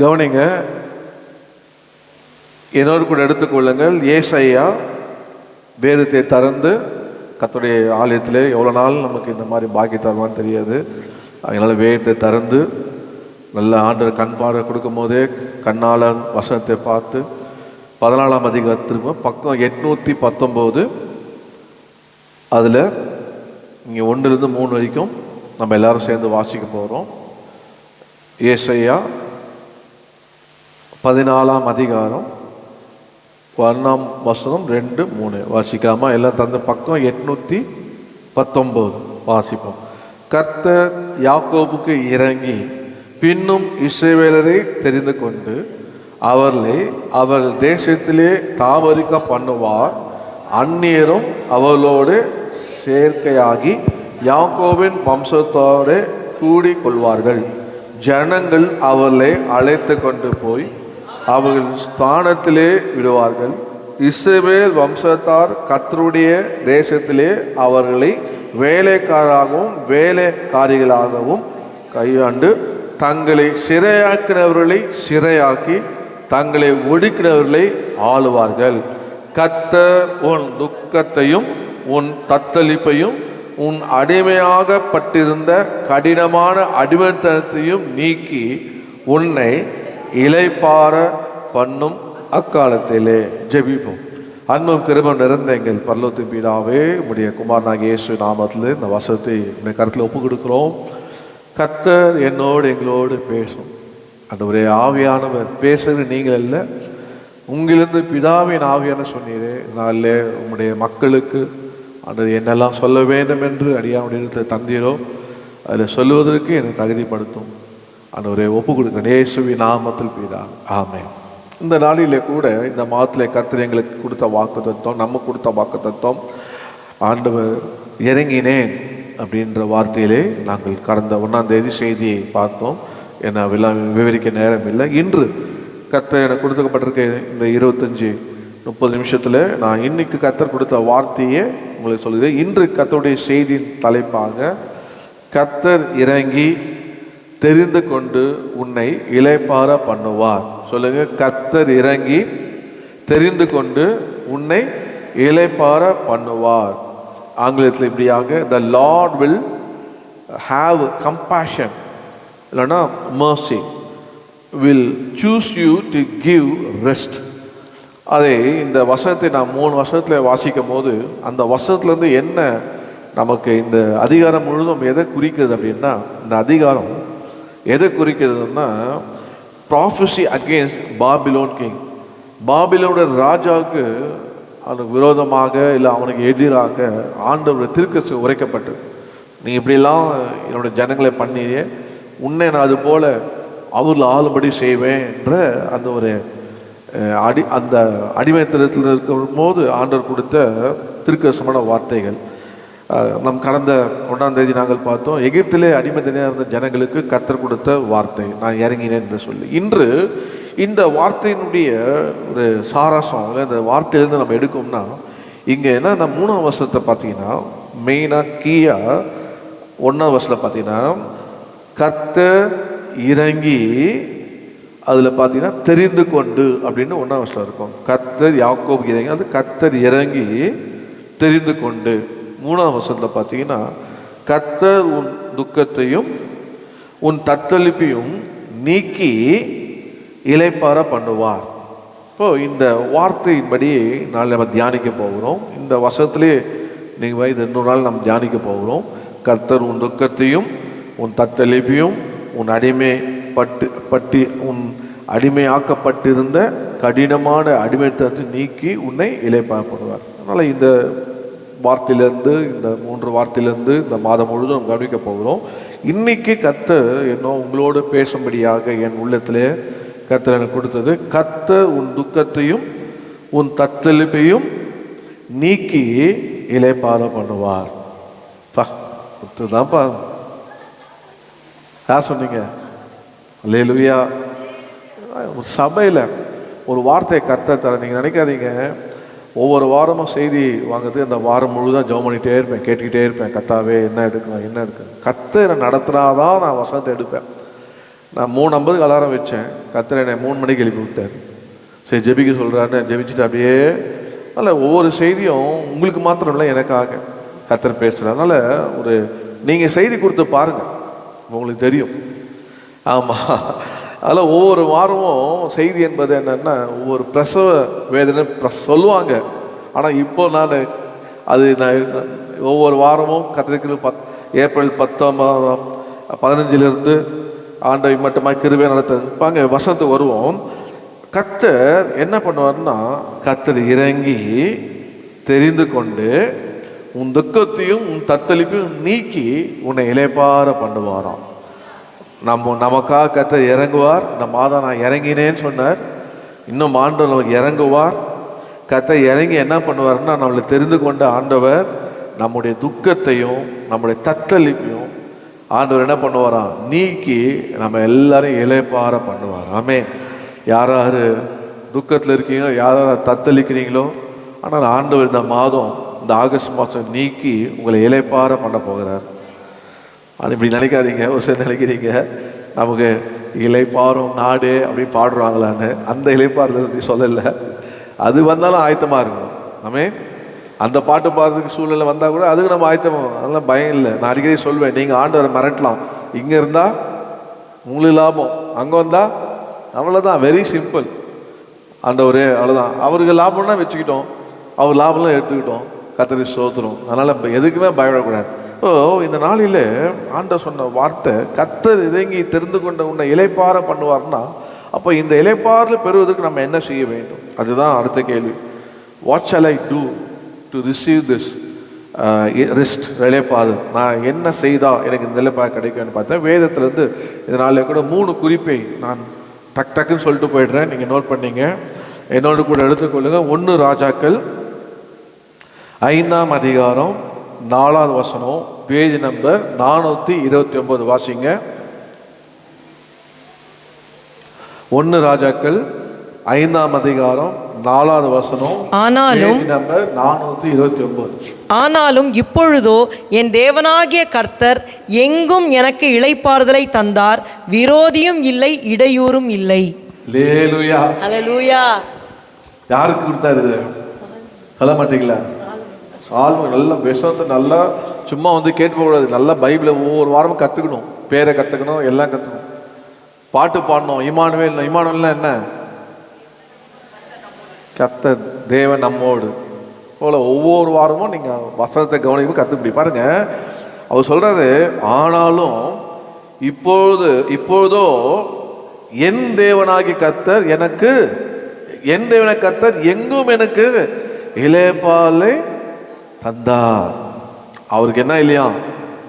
கவனிங்க, என்னோடு கூட எடுத்துக்கொள்ளுங்கள். ஏசாயா வேதத்தை திறந்து கர்த்தருடைய ஆலயத்தில் எவ்வளோ நாள் நமக்கு இந்த மாதிரி பாக்கி தருவான்னு தெரியாது. அதனால் வேதத்தை திறந்து நல்ல ஆண்டவர் கண் பார்வை கொடுக்கும் போதே கண்ணால் வசனத்தை பார்த்து 14ஆம் அதிகாரத்திற்கு பக்கம் 819 அதில் இங்கே 1லிருந்து 3 வரைக்கும் நம்ம எல்லாரும் சேர்ந்து வாசிக்க போகிறோம். ஏசாயா 14ஆம் அதிகாரம் 1ஆம் வசனம் 2, 3 வாசிக்காமல் எல்லாம் தந்த பக்கம் 819 வாசிப்போம். கர்த்தர் யாக்கோபுக்கு இறங்கி பின்னும் இஸ்ரவேலரை தெரிந்து கொண்டு அவர்களை அவர்கள் தேசத்திலே தாவரிக்க பண்ணுவார். அந்நியரும் அவர்களோடு சேர்க்கையாகி யாக்கோபின் வம்சத்தோடு கூடி கொள்வார்கள். ஜனங்கள் அவர்களை அழைத்து கொண்டு போய் அவர்கள் ஸ்தானத்திலே விடுவார்கள். இஸ்ரவேல் வம்சத்தார் கர்த்தருடைய தேசத்திலே அவர்களை வேலைக்காரராகவும் வேலைக்காரிகளாகவும் கையாண்டு தங்களை சிறையாக்கினவர்களை சிறையாக்கி தங்களை ஒடுக்கினவர்களை ஆளுவார்கள். கர்த்தர் உன் துக்கத்தையும் உன் தத்தளிப்பையும் உன் அடிமையாகப்பட்டிருந்த கடினமான அடிமைத்தனத்தையும் நீக்கி உன்னை இளைப்பாற பண்ணும் அக்காலத்திலே. ஜெபிப்போம். அன்பும் கிருபையும் நிறைந்த எங்கள் பரலோகத்தின் பிதாவே, உம்முடைய குமாரனாகிய இயேசு நாமத்தில் இந்த வசனத்தை உடைய கருத்தில் ஒப்பு கொடுக்கிறோம். கர்த்தர் என்னோடு எங்களோடு பேசும். ஆண்டவரே, ஆவியானவர் பேசுகிற நீங்கள் அல்ல, உங்களிருந்து பிதாவின் ஆவியான சொன்னீரே. நாளில் உம்முடைய மக்களுக்கு ஆண்டவர் என்னெல்லாம் சொல்ல வேண்டும் என்று அடியானுடைய தந்தீரோ அதில் சொல்லுவதற்கு என்னை தகுதிப்படுத்தும். ஆண்டவரே, ஒப்பு கொடுக்க இயேசுவின் நாமத்தில் பிதா, ஆமென். இந்த நாளிலே கூட இந்த மாதத்தில் கர்த்தர் எங்களுக்கு கொடுத்த வாக்கு தத்துவம், நம்ம கொடுத்த வாக்கு தத்துவம், ஆண்டவர் இறங்கினேன் அப்படின்ற வார்த்தையிலே நாங்கள் கடந்த 1ஆம் தேதி செய்தியை பார்த்தோம். ஏன்னா விவரிக்க நேரம் இல்லை. இன்று கர்த்தர் எனக்கு கொடுக்கப்பட்டிருக்க இந்த 25-30 நிமிஷத்தில் நான் இன்னைக்கு கர்த்தர் கொடுத்த வார்த்தையை உங்களுக்கு சொல்லுகிறேன். இன்று கர்த்தருடைய செய்தியின் தலைப்பாக கர்த்தர் இறங்கி தெரிந்து கொண்டு உன்னை இளைப்பாற பண்ணுவார். சொல்லுங்க, கர்த்தர் இறங்கி தெரிந்து கொண்டு உன்னை இளைப்பாற பண்ணுவார். ஆங்கிலத்தில் இப்படியாக, the Lord will have compassion, இல்லைன்னா mercy, will choose you to give rest. அதை இந்த வசனத்தை நான் 3 வசனத்தில் வாசிக்கும் போது அந்த வசனத்துலேருந்து என்ன நமக்கு இந்த அதிகாரம் முழுதும் எதை குறிக்கிறது அப்படின்னா, இந்த அதிகாரம் எதை குறிக்கிறதுன்னா, ப்ராஃபஸி அகெயின்ஸ்ட் பாபிலோன் கிங். பாபிலோனுடைய ராஜாவுக்கு அவனுக்கு விரோதமாக இல்லை அவனுக்கு எதிராக ஆண்டவருடைய தீர்க்கதரிசனம் உரைக்கப்பட்டது. நீ இப்படிலாம் என்னுடைய ஜனங்களை பண்ணியே, உன்னை நான் அது போல அவர்கள் ஆளும்படி செய்வேன் என்ற அந்த ஒரு அந்த அடிமைத்தனத்தில் இருக்கும் போது ஆண்டவர் கொடுத்த தீர்க்கதரிசனமான வார்த்தைகள். நம் கடந்த 1ஆம் தேதி நாங்கள் பார்த்தோம், எகிப்திலே அடிமைத்தனையாக இருந்த ஜனங்களுக்கு கர்த்தர் கொடுத்த வார்த்தை, நான் இறங்கினேன் என்று சொல்லி. இன்று இந்த வார்த்தையினுடைய ஒரு சாராசம், இந்த வார்த்தையிலேருந்து நம்ம எடுக்கோம்னா, இங்கே என்ன, இந்த 3ஆம் வசனத்தை பார்த்தீங்கன்னா மெயினாக கீயாக 1ஆம் வசனத்தில் பார்த்தீங்கன்னா கர்த்தர் இறங்கி, அதில் பார்த்தீங்கன்னா தெரிந்து கொண்டு அப்படின்னு 1ஆம் வசனம் இருக்கும். கர்த்தர் யாக்கோபுக்கு இறங்கி, அது கர்த்தர் இறங்கி தெரிந்து கொண்டு. 3ஆம் வசனத்தில் பார்த்தீங்கன்னா கர்த்தர் உன் துக்கத்தையும் உன் தத்தளிப்பையும் நீக்கி இளைப்பாற பண்ணுவார். இப்போ இந்த வார்த்தையின்படி நாள் நம்ம தியானிக்க போகிறோம். இந்த வசனத்திலே நீங்கள் இது 2 நாள் நம்ம தியானிக்க போகிறோம். கர்த்தர் உன் துக்கத்தையும் உன் தத்தளிப்பையும் உன் உன் அடிமையாக்கப்பட்டிருந்த கடினமான அடிமைத்தனத்தை நீக்கி உன்னை இளைப்பாற பண்ணுவார். அதனால் இந்த வார்த்தையிலேருந்து, இந்த 3 வார்த்தையிலேருந்து இந்த மாதம் முழுதும் கவனிக்க போகிறோம். இன்னைக்கு கர்த்தர் இன்னும் உங்களோடு பேசும்படியாக என் உள்ளத்திலே கர்த்தர் எனக்கு கொடுத்தது, கர்த்தர் உன் துக்கத்தையும் உன் தத்தளிப்பையும் நீக்கி இளைப்பாற பண்ணுவார். தான்ப்பா, யார் சொன்னீங்க? அல்லேலூயா. ஒரு சபையில் ஒரு வார்த்தையை கர்த்தர் தர, நீங்கள் நினைக்காதீங்க ஒவ்வொரு வாரமும் செய்தி வாங்குறது அந்த வாரம் முழுதான் ஜெபம் பண்ணிகிட்டே இருப்பேன், கேட்டுக்கிட்டே இருப்பேன், கர்த்தாவே என்ன எடுக்கணும் என்ன எடுக்கணும். கர்த்தர் நடத்துனாதான் நான் வசனத்தை எடுப்பேன். நான் 3:50 அலாரம் வச்சேன். கர்த்தர் என்னை 3 மணிக்கு எழுப்பி விட்டார். சரி ஜெபிக்க சொல்கிறாருன்னு ஜெபிச்சுட்டு அப்படியே அதனால் ஒவ்வொரு செய்தியும் உங்களுக்கு மாத்திரம் இல்லை, எனக்காக கர்த்தர் பேசுகிறார். அதனால் நீங்கள் செய்தி கொடுத்து பாருங்கள், உங்களுக்கு தெரியும். ஆமாம், அதில் ஒவ்வொரு வாரமும் செய்தி என்பது என்னென்னா ஒவ்வொரு பிரசவ வேதனை சொல்லுவாங்க. ஆனால் இப்போ நான் ஒவ்வொரு வாரமும் கத்திரிக்கை ஏப்ரல் 15 ஆண்டை மட்டுமாய் கிருபை நடத்துப்பாங்க வசனத்துக்கு வருவோம். கர்த்தர் என்ன பண்ணுவார்னா, கர்த்தர் இறங்கி தெரிந்து கொண்டு உன் துக்கத்தையும் உன் தத்தளிப்பையும் நீக்கி உன்னை இளைப்பார பண்ணுவாராம். நமக்காக கர்த்தர் இறங்குவார். இந்த மாதம் நான் இறங்கினேன்னு சொன்னார். இன்னும் ஆண்டவர் நமக்கு இறங்குவார். கர்த்தர் இறங்கி என்ன பண்ணுவார்னா, நம்மளை தெரிந்து கொண்ட ஆண்டவர் நம்முடைய துக்கத்தையும் நம்முடைய தத்தளிப்பையும் ஆண்டவர் என்ன பண்ணுவாராம், நீக்கி நம்ம எல்லாரையும் இளைப்பார பண்ணுவார். ஆமே. யார் யார் துக்கத்தில் இருக்கீங்களோ, யார் யார் தத்தளிக்கிறீங்களோ, ஆனால் ஆண்டவர் இந்த மாதம், இந்த ஆகஸ்ட் மாதம் நீக்கி உங்களை இளைப்பார பண்ண போகிறார். அது இப்படி நினைக்காதீங்க. ஒரு சில நினைக்கிறீங்க நமக்கு இளைப்பாறும் நாடு அப்படி பாடுறாங்களான்னு. அந்த இளைப்பாறுதலுக்கு சொல்லலை. அது வந்தாலும் ஆயத்தமாக இருக்கணும். ஆமே. அந்த பாட்டு பாடுறதுக்கு சூழ்நிலை வந்தால் கூட அதுக்கு நம்ம ஆயத்தமாக, அதெல்லாம் பயம் இல்லை. நான் அடிக்கடி சொல்வேன், நீங்கள் ஆண்டவரை மிரட்டலாம். இங்கே இருந்தால் உங்களுக்கு லாபம், அங்கே வந்தால் அவ்வளோதான். Very simple. ஆண்டவரே அவ்வளோதான். அவருக்கு லாபம்னா வச்சுக்கிட்டோம், அவர் லாபம்லாம் எடுத்துக்கிட்டோம். கர்த்தருக்கு ஸ்தோத்திரம். அதனால் இப்போ எதுக்குமே பயப்படக்கூடாது. இந்த நாளில் ஆண்டவர் சொன்ன வார்த்தை, கர்த்தர் இறங்கி தெரிந்து கொண்ட உன்னை இளைப்பார பண்ணுவார்னா, அப்போ இந்த இளைப்பாரில் பெறுவதற்கு நம்ம என்ன செய்ய வேண்டும்? அதுதான் அடுத்த கேள்வி. What shall I do to receive this rest, இளைப்பாறு? நான் என்ன செய்தால் எனக்கு இந்த இளைப்பாறு கிடைக்கும்னு பார்த்தேன். வேதத்திலேருந்து இதனால கூட 3 குறிப்பை நான் டக்குன்னு சொல்லிட்டு போயிடுறேன். நீங்கள் நோட் பண்ணீங்க, என்னோடு கூட எடுத்துக்கொள்ளுங்க. 1 ராஜாக்கள் 5ஆம் அதிகாரம் 4வது வசனம், பேஜ் நம்பர் 429 வாசிங்க. 1 ராஜாக்கள் 5ஆம் அதிகாரம் 4வது வசனம், ஆனாலும் நம்பர் 429. ஆனாலும் இப்பொழுதோ என் தேவனாகிய கர்த்தர் எங்கும் எனக்கு இளைப்பாறுதலை தந்தார், விரோதியும் இல்லை, இடையூறும் இல்லை. அல்லேலூயா, அல்லேலூயா. யாருக்கு கொடுத்தாரு இது? சொல்ல மாட்டீங்களா? சால்மன். நல்ல விஷயத்தை நல்லா சும்மா கேட்டு போகக்கூடாது. நல்லா பைபிளை ஒவ்வொரு வாரமும் கற்றுக்கணும். பேரை கற்றுக்கணும், எல்லாம் கற்றுக்கணும். பாட்டு பாடணும். இமானுவேல்னா என்ன? கர்த்தர் தேவன் நம்மோடு போல. ஒவ்வொரு வாரமும் நீங்கள் வசனத்தை கவனிக்கும் கற்றுப்படி பாருங்க. அவர் சொல்றாரு, ஆனாலும் இப்பொழுதோ என் தேவனாகி கர்த்தர் எனக்கு, என் தேவன கர்த்தர் எங்கும் எனக்கு இளைப்பாலை தந்தார். அவருக்கு என்ன இல்லையா?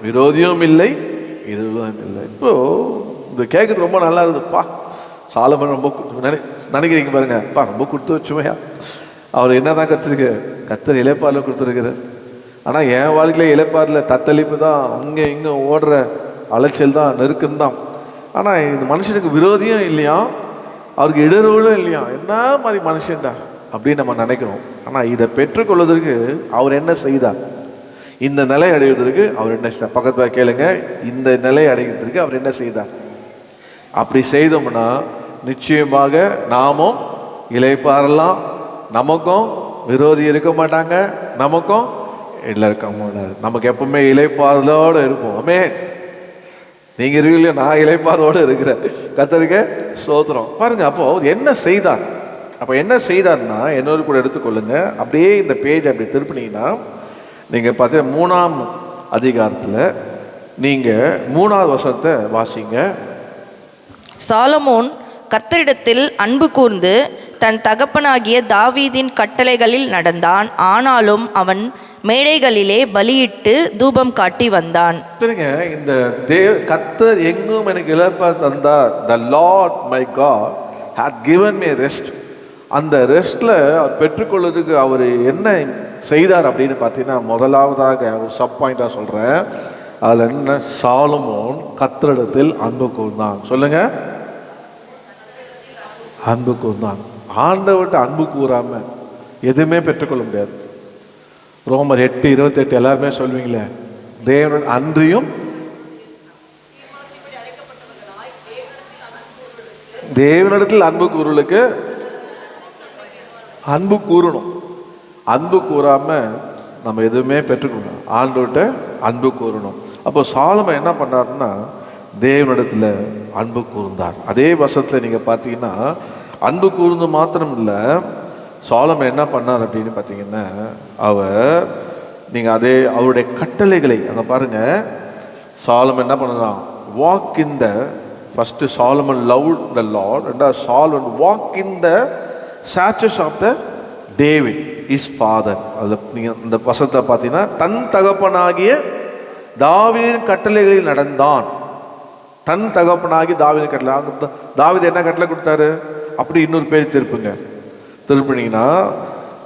விரோதியும் இல்லை, இதுவும் இல்லை. இப்போ இது கேட்குறது ரொம்ப நல்லா இருக்குதுப்பா. சாலமன் ரொம்ப நினைக்கிறீங்க பாருங்க, அப்பா ரொம்ப கொடுத்து வச்சுமையா. அவர் என்ன தான் கற்றுருக்கு? கர்த்தர் இளைப்பாறுல கொடுத்துருக்கிறார். ஆனால் என் வாழ்க்கையில் இளைப்பாறுல தத்தளிப்பு தான், அங்கே இங்கே ஓடுற அலைச்சல் தான், நெருக்கம் தான். ஆனால் இந்த மனுஷனுக்கு விரோதியும் இல்லையா, அவருக்கு இடர்வுகளும் இல்லையா. என்ன மாதிரி மனுஷன்டா அப்படின்னு நம்ம நினைக்கிறோம். ஆனால் இதை பெற்றுக்கொள்வதற்கு அவர் என்ன செய்தார்? இந்த நிலை அடைவதற்கு அவர் என்ன செய்தார்? பக்கத்தில் கேளுங்க. இந்த நிலை அடைவதற்கு அவர் என்ன செய்தார்? அப்படி செய்தோம்னா நிச்சயமாக நாமும் இளைப்பாறலாம். நமக்கும் விரோதி இருக்க மாட்டாங்க, நமக்கும் இல்லை இருக்க மாட்டாங்க. நமக்கு எப்பவுமே இளைப்பாறுதலோடு இருப்போம். ஆமே. நீங்க இருக்கீங்களா? நான் இளைப்பாறுதலோடு இருக்கிறேன். கர்த்தருக்கு ஸ்தோத்திரம். பாருங்க, அப்போ என்ன செய்தார்? அப்போ என்ன செய்தார்னா, என்னோடு கூட எடுத்துக்கொள்ளுங்க. அப்படியே இந்த பேஜ் அப்படி திருப்பினீங்கன்னா நீங்கள் பார்த்தீங்கன்னா 3ஆம் அதிகாரத்தில் நீங்கள் 3வது வசனத்தை வாசிங்க. சாலமோன் கர்த்தரிடத்தில் அன்பு கூர்ந்து தன் தகப்பனாகிய தாவீதின் கட்டளைகளில் நடந்தான். ஆனாலும் அவன் மேடைகளிலே பலியிட்டு தூபம் காட்டி வந்தான். சரிங்க, இந்த கர்த்தர் எங்கும் எனக்கு இளைப்பாற தந்தார். The Lord my God had given me rest. அந்த ரெஸ்ட்ல அவர் பெற்றுக்கொள்வதற்கு அவர் என்ன செய்தார் அப்படின்னு பார்த்தீங்கன்னா, முதலாவதாக ஒரு சப் பாயிண்டாக சொல்கிறேன். அதில் என்ன? சாலமோன் கர்த்தரிடத்தில் அன்பு கூர்ந்தான். சொல்லுங்க, அன்பு கூர்ந்தான். ஆண்டவர்கிட்ட அன்பு கூறாம எதுவுமே பெற்றுக்கொள்ள முடியாது. ரோமர் 8:28 எல்லாருமே சொல்வீங்களே, தேவன் அன்றியும் தேவனிடத்தில் அன்பு கூறுவலுக்கு அன்பு கூறணும். அன்பு கூறாம நம்ம எதுவுமே பெற்றுக்கணும். ஆண்டவர்கிட்ட அன்பு கூறணும். அப்போ சாலமன் என்ன பண்ணாருன்னா தேவனிடத்துல அன்பு கூர்ந்தார். அதே வசனத்துல நீங்க பார்த்தீங்கன்னா அன்பு கூர்ந்து மாத்திரம் இல்லை, சாலமன் என்ன பண்ணார் அப்படின்னு பார்த்தீங்கன்னா அவர் நீங்க அதே அவருடைய கட்டளைகளை அங்க பாருங்க. சாலமன் என்ன பண்ணான்? Walk in the first Solomon love the Lord, ரெண்டாவது Solomon walk in the statutes of the David is father. அது நீங்க இந்த வசனத்தை பார்த்தீங்கன்னா தன் தகப்பனாகிய தாவீதின் கட்டளைகளில் நடந்தான். தன் தகப்பனாகி தாவீதின் கட்டளை. தாவீது என்ன கட்டளை கொடுத்தாரு? அப்படி இன்னொரு பேர் திருப்பினீங்கன்னா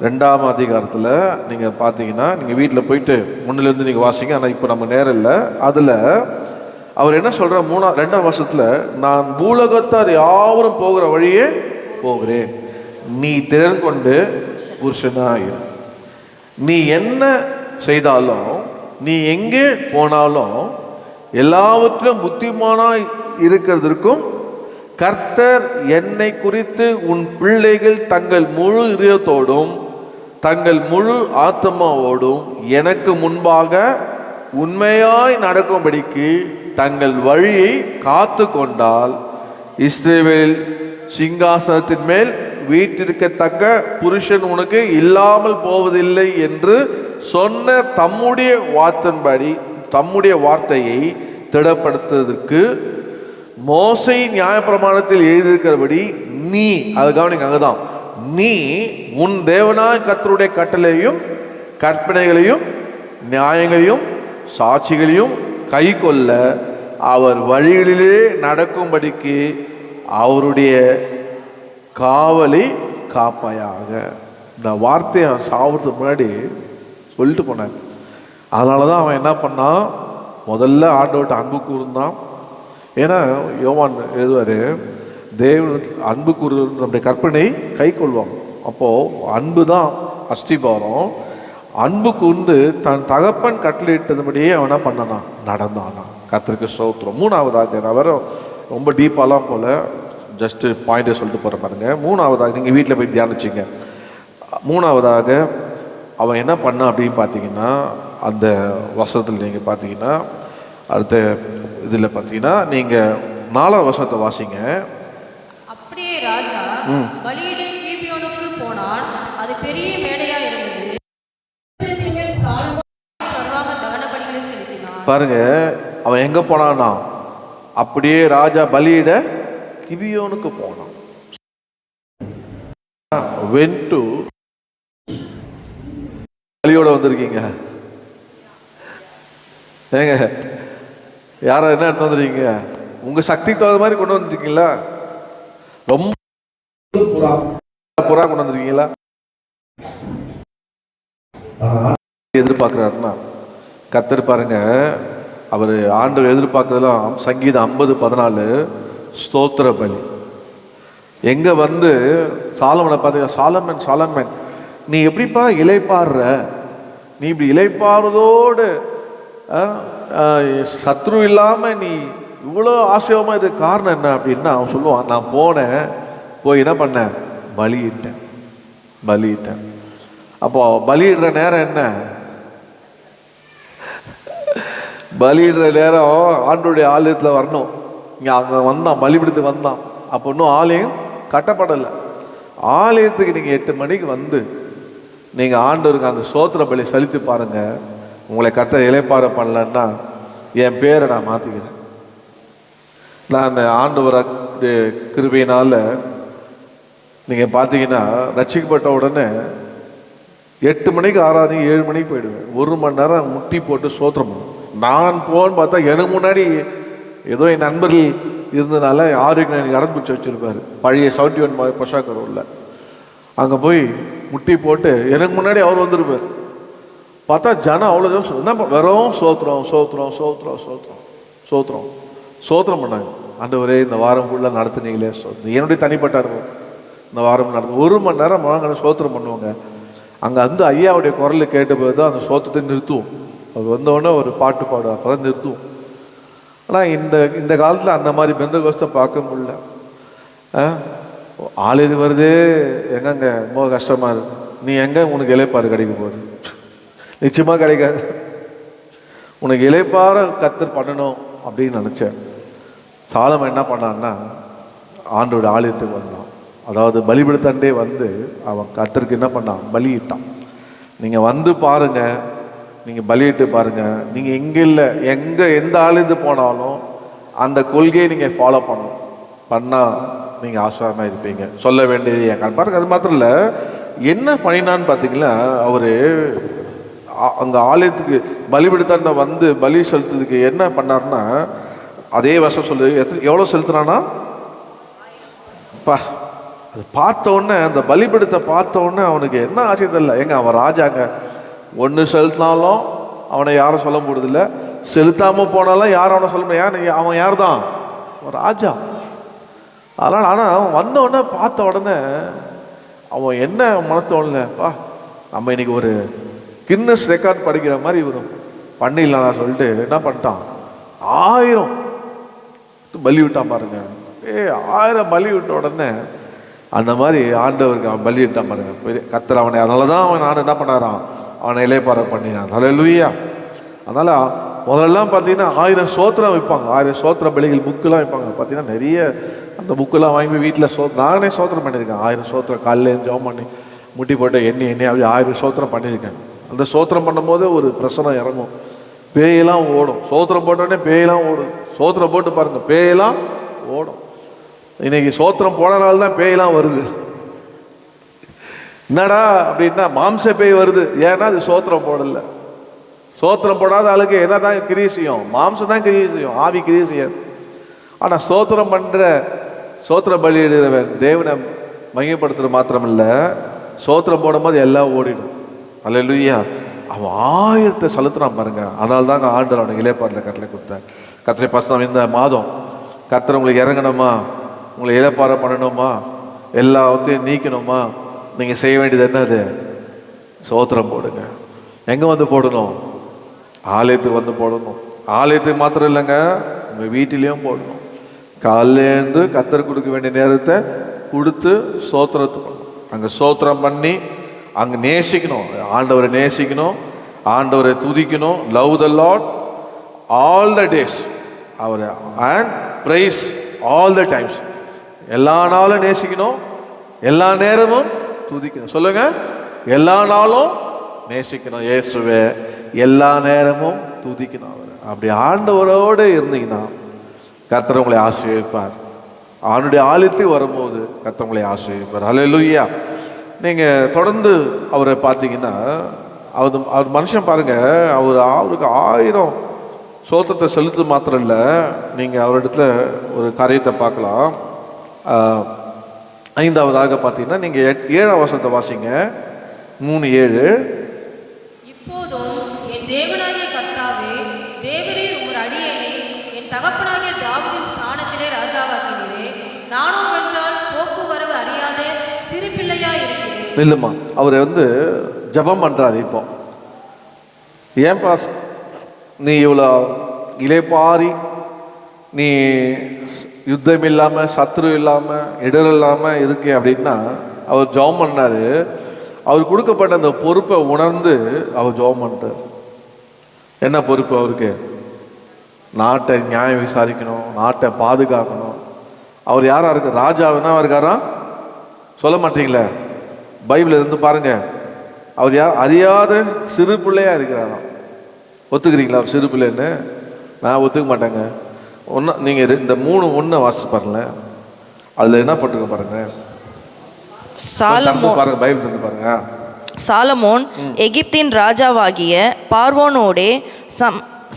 2ஆம் அதிகாரத்தில் நீங்கள் பார்த்தீங்கன்னா நீங்கள் வீட்டில் போயிட்டு முன்னிலேருந்து நீங்கள் வாசிங்க. ஆனால் இப்போ நம்ம நேரம் இல்லை. அதில் அவர் என்ன சொல்கிற 2ஆம் வருஷத்தில் நான் பூலோகத்தார் யாவரும் போகிற வழியே போகிறேன், நீ திறன் கொண்டு புருஷனாயிரு. நீ என்ன செய்தாலும் நீ எங்கே போனாலும் எல்லாவற்றிலும் புத்திமானாய் இருக்கிறதற்கும் கர்த்தர் என்னை குறித்து உன் பிள்ளைகள் தங்கள் முழு இதயத்தோடும் தங்கள் முழு ஆத்மாவோடும் எனக்கு முன்பாக உண்மையாய் நடக்கும்படிக்கு தங்கள் வழியை காத்து கொண்டால் இஸ்ரவேல் சிங்காசனத்தின் மேல் வீட்டிற்கத்தக்க புருஷன் உனக்கு இல்லாமல் போவதில்லை என்று சொன்ன தம்முடைய வார்த்தையை திடப்படுத்துவதற்கு மோசே நியாயப்பிரமாணத்தில் எழுதியிருக்கிறபடி நீ, அது கவனிங்க, அங்கதான், நீ உன் தேவனாய் கர்த்தருடைய கட்டளையையும் கற்பனைகளையும் நியாயங்களையும் சாட்சிகளையும் கை கொள்ள அவர் வழிகளிலே நடக்கும்படிக்கு அவருடைய காவலை காப்பாயாக. இந்த வார்த்தையை சாவதுக்கு முன்னாடி சொல்லிட்டு போனார். அதனால தான் அவன் என்ன பண்ணான்? முதல்ல ஆண்டவர்கிட்ட அன்பு கூர்ந்தான். ஏன்னா யோவான் எழுதுவார், தேவன் அன்பு கூறுவது நம்முடைய கற்பனை கை கொள்வாங்க. அப்போது அன்பு தான் அஸ்திபாரம். அன்பு கூர்ந்து தன் தகப்பன் கட்டளையிட்டதுபடியே அவன் என்ன பண்ணானா? நடந்தானா. கர்த்தருக்கு ஸ்தோத்திரம். 3ஆவதாக நான் வேற ரொம்ப டீப்பாலாம் போல, ஜஸ்ட்டு பாயிண்டை சொல்லிட்டு போகிற பாருங்க. 3ஆவதாக நீங்கள் வீட்டில் போய் தியானிச்சிங்க. 3ஆவதாக அவன் என்ன பண்ணான் அப்படின்னு பார்த்தீங்கன்னா அந்த வசனத்தில் நீங்கள் பார்த்தீங்கன்னா அடுத்த இதில் பார்த்தீங்கன்னா நீங்கள் 4ஆவது வசனத்தை வாசிங்க. அப்படியே ராஜா பலியிட கீபியோனுக்கு போனான். அது பெரிய மேடையா இருந்தது. சர்வாங்க தகன பலிகளை செலுத்தினான். பாருங்க, அவன் எங்க போனான்னா அப்படியே ராஜா பலியிட கிபியோனுக்கு போனான். went to பலியோட வந்திருக்கீங்க ஏங்க? யார என்ன எடுத்து வந்துருக்கீங்க? உங்க சக்திக்கு தகுந்த மாதிரி கொண்டு வந்துருக்கீங்களா? ரொம்ப புறா கொண்டு வந்துருக்கீங்களா? எதிர்பார்க்கிறாருன்னா கர்த்தர் பாருங்க, அவர் ஆண்டவர் எதிர்பார்க்கறதெல்லாம் சங்கீதம் 50:14 ஸ்தோத்திர பலி. எங்க வந்து சாலமனை பார்த்தீங்க, சாலமன் நீ எப்படிப்பா இளைப்பாடுற? நீ இப்படி இளைப்பாடுறதோடு சத்ரு இல்லாம நீ இவ்வளோ ஆசையமா இது காரணம் என்ன அப்படின்னா அவன் சொல்லுவான், நான் போனேன், போய் என்ன பண்ணேன்? பலியிட்டேன். அப்போ பலியிடுற நேரம் என்ன? பலியிடுற நேரம் ஆண்டோடைய ஆலயத்தில் வரணும். இங்கே அங்கே வந்தான், பலிபிடித்து வந்தான். அப்போ இன்னும் ஆலயம் கட்டப்படலை. ஆலயத்துக்கு நீங்கள் 8 மணிக்கு வந்து நீங்கள் ஆண்டவருக்கு அந்த சோத்திர பலி செலுத்தி பாருங்க. உங்களை கர்த்தர் இளைப்பாற பண்ணலன்னா என் பேரை நான் மாற்றிக்கிறேன். நான் அந்த ஆண்டவர் கிருபையினால நீங்கள் பார்த்தீங்கன்னா ரட்சிக்கப்பட்ட உடனே 8 மணிக்கு ஆராதனை 7 மணிக்கு போயிடுவேன். 1 மணி நேரம் முட்டி போட்டு சோத்திரம் பண்ணுவேன். நான் போன்னு பார்த்தா எனக்கு முன்னாடி ஏதோ என் நண்பர்கள் இருந்ததுனால ஆரோக்கியம் எனக்கு அடம் பிடிச்சி வச்சுருப்பார். பழைய 71 பொஷாக்கர் உள்ள அங்கே போய் முட்டி போட்டு எனக்கு முன்னாடி அவர் வந்திருப்பார். பார்த்தா ஜனம் அவ்வளோதான் என்ன வெறும் சோத்திரம் பண்ணாங்க. ஆண்டவரே இந்த வாரம் ஃபுல்லாக நடத்துனீங்களே சோத்திரம். என்னுடைய தனிப்பட்ட அனுபவம். இந்த வாரம் நடந்து 1 மணி நேரம் முழங்க சோத்திரம் பண்ணுவாங்க. அங்கே வந்து ஐயாவுடைய குரல் கேட்டபோது தான் அந்த சோத்திரத்தை நிறுத்துவோம். அது வந்தோடனே ஒரு பாட்டு பாடுவார், அப்போ தான் நிறுத்துவோம். ஆனால் இந்த காலத்தில் அந்த மாதிரி பெந்தகோஸ்தை பார்க்க முடியல. ஆளுது வருது, எங்கங்க ரொம்ப கஷ்டமா இருக்கு. நீ எங்க உனக்கு இளைப்பாறு கிடைக்க போகுது? நிச்சயமா கிடைக்காது. உனக்கு இளைப்பாற கர்த்தர் பண்ணணும் அப்படின்னு நினைச்சேன். சாலமன் என்ன பண்ணான்னா, ஆண்டோட ஆலயத்துக்கு வந்தான். அதாவது பலிபீடத்தாண்டே வந்து அவன் கர்த்தருக்கு என்ன பண்ணான்? பலியிட்டான். நீங்கள் வந்து பாருங்க, நீங்கள் பலியிட்டு பாருங்க. நீங்கள் எங்கே இல்லை, எந்த ஆலயத்துக்கு போனாலும் அந்த கொள்கையை நீங்கள் ஃபாலோ பண்ணால் நீங்கள் ஆசிரியமாக இருப்பீங்க. சொல்ல வேண்டியது என் பாருங்க. அது மாத்திரம் இல்லை, என்ன பண்ணினான்னு பார்த்தீங்கன்னா, அவர் அங்கே ஆலயத்துக்கு பலிபீடத்தாண்ட வந்து பலி செலுத்துறதுக்கு என்ன பண்ணார்னா, அதே வருஷம் சொல்லு எவ்வளோ செலுத்துறானா பா. அது பார்த்த உடனே, அந்த பலிபீடத்தை பார்த்த உடனே அவனுக்கு என்ன ஆசை தெரியல. எங்க அவன் ராஜாங்க, ஒன்று செலுத்தினாலும் அவனை யாரும் சொல்ல முடியதில்ல, செலுத்தாமல் போனாலும் யாரும் அவனை சொல்ல முடியாது. அவன் யார் தான்? ராஜா. அதனால் ஆனால் அவன் வந்த உடனே பார்த்த உடனே அவன் என்ன மனத்தோடலப்பா, நம்ம இன்னைக்கு ஒரு கின்னஸ் ரெக்கார்ட் படிக்கிற மாதிரி இவரும் பண்ணிடலாம் சொல்லிட்டு என்ன பண்ணிட்டான்? 1000 பலி விட்டான் பாருங்க. 1000 பலி விட்ட உடனே அந்த மாதிரி ஆண்டவருக்கு அவன் பலி விட்டான் பாருங்க. கர்த்தர் அவனை, அதனால தான் அவன் நான் என்ன பண்ணாரான்? அவனை இளைப்பாற பண்ணினான். ஹல்லேலூயா. அதனால் முதல்லாம் பார்த்தீங்கன்னா 1000 சோத்திரம் வைப்பாங்க. 1000 சோத்திர பலிகள் புக்கெலாம் வைப்பாங்க. பார்த்தீங்கன்னா நிறைய அந்த புக்கெல்லாம் வாங்கி வீட்டில் நானே சோத்திரம் பண்ணியிருக்கேன். 1000 சோத்திரம் காலையில் ஜெபம் பண்ணி முட்டி போட்டு எண்ணி அப்படி 1000 சோத்திரம் பண்ணியிருக்கேன். அந்த சோத்திரம் பண்ணும்போது ஒரு பிரசனம் இறங்கும், பேயெல்லாம் ஓடும். சோத்திரம் போட்டோடனே பேயெல்லாம் ஓடும். சோத்திரம் போட்டு பாருங்க, பேயெல்லாம் ஓடும். இன்னைக்கு சோத்திரம் போனனால தான் பேயெல்லாம் வருது. என்னடா அப்படின்னா, மாம்ச பேய் வருது. ஏன்னா அது சோத்திரம் போடல. சோத்திரம் போடாத ஆளுக்கு என்ன தான் கிரியை செய்யும்? மாம்சம் தான் கிரியை செய்யும், ஆவி கிரியை செய்யாது. ஆனால் சோத்திரம் பண்ணுற, சோத்திர பலியிடுறவன் தேவனை மையப்படுத்துறது மாத்திரமில்லை, சோத்திரம் போடும்போது எல்லாம் ஓடிடும். அல்லேலூயா. அவன் 1000 செலுத்துறான் பாருங்க. அதனால தாங்க ஆண்டவர் அவனுக்கு இளைப்பாறுதல் கட்டளை கொடுத்தார். கர்த்தரை பசங்க, இந்த மாதம் கர்த்தர் உங்களுக்கு இறங்கணுமா, உங்களை இளைப்பாற பண்ணணுமா, எல்லாத்தையும் நீக்கணுமா, நீங்கள் செய்ய வேண்டியது என்னது? சோத்திரம் போடுங்க. எங்கே வந்து போடணும்? ஆலயத்துக்கு வந்து போடணும். ஆலயத்துக்கு மாத்திரம் இல்லைங்க, உங்கள் வீட்டிலையும் போடணும். காலையிலேருந்து கர்த்தர் கொடுக்க வேண்டிய நேரத்தை கொடுத்து சோத்திரத்தை பண்ணணும். அங்கே சோத்திரம் பண்ணி அங்கே நேசிக்கணும், ஆண்டவரை நேசிக்கணும், ஆண்டவரை துதிக்கணும். Love the Lord all the days, அவரை and praise all the times. எல்லா நாளும் நேசிக்கணும், எல்லா நேரமும் துதிக்கணும். சொல்லுங்க, எல்லா நாளும் நேசிக்கணும் இயேசுவே, எல்லா நேரமும் துதிக்கணும் அவர். அப்படி ஆண்டவரோடு இருந்தீங்கன்னா கர்த்தர் உங்களை ஆசீர்வதிப்பார். அவனுடைய ஆலயத்துக்கு வரும்போது கர்த்தர் உங்களை ஆசீர்வதிப்பார். ஹல்லேலூயா. நீங்கள் தொடர்ந்து அவரை பார்த்தீங்கன்னா, அவர் மனுஷன் பாருங்க, அவருக்கு 1000 சோத்திரத்தை செலுத்து மாத்திரம் இல்லை, நீங்கள் அவரிடத்துல ஒரு காரியத்தை பார்க்கலாம். 5ஆவதாக பார்த்தீங்கன்னா, நீங்கள் 7ஆம் வசனத்தை வாசிங்க. 3:7. இப்போதும் என் தேவனாகிய கர்த்தாவே, தேவரீர் உமது அடியேனை என் தகப்பனாகிய தாவீதின் ஸ்தானத்திலே ராஜாவாக்கினீரே. நானும் என்றால் போக்குவரவு அறியாத சிறு பிள்ளையா இருக்கிறேன். இல்லைம்மா, அவர் ஜெபம் பண்ணுறாரு. இப்போ ஏன்பா நீ இவ்வளோ இளைப்பாரி, நீ யுத்தம் இல்லாமல், சத்ரு இல்லாமல், இடர் இல்லாமல் இருக்கே அப்படின்னா, அவர் ஜெபம் பண்ணார். அவர் கொடுக்கப்பட்ட அந்த பொறுப்பை உணர்ந்து அவர் ஜெபம் பண்ணுறார். என்ன பொறுப்பு அவருக்கு? நாட்டை நியாயம் விசாரிக்கணும், நாட்டை பாதுகாக்கணும். அவர் யாரா இருக்கு? ராஜாவுன்னா இருக்காரா? சொல்ல மாட்டீங்களே, பைபிள் இருந்து பாருங்க. அவர் யார்? அறியாத சிறு பிள்ளையா இருக்கிறாராம். ஒத்துக்கிறீங்களா அவர் சிறு பிள்ளைன்னு? நான் ஒத்துக்க மாட்டேங்க. ஒன்று நீங்கள் இந்த 3:1 வாசிச்சு பாருங்களேன். அதில் என்ன போட்டுருக்க பாருங்க. பாருங்க, பைபிள் இருந்து பாருங்க. சாலமோன் எகிப்தின் ராஜாவாகிய பார்வோனோடே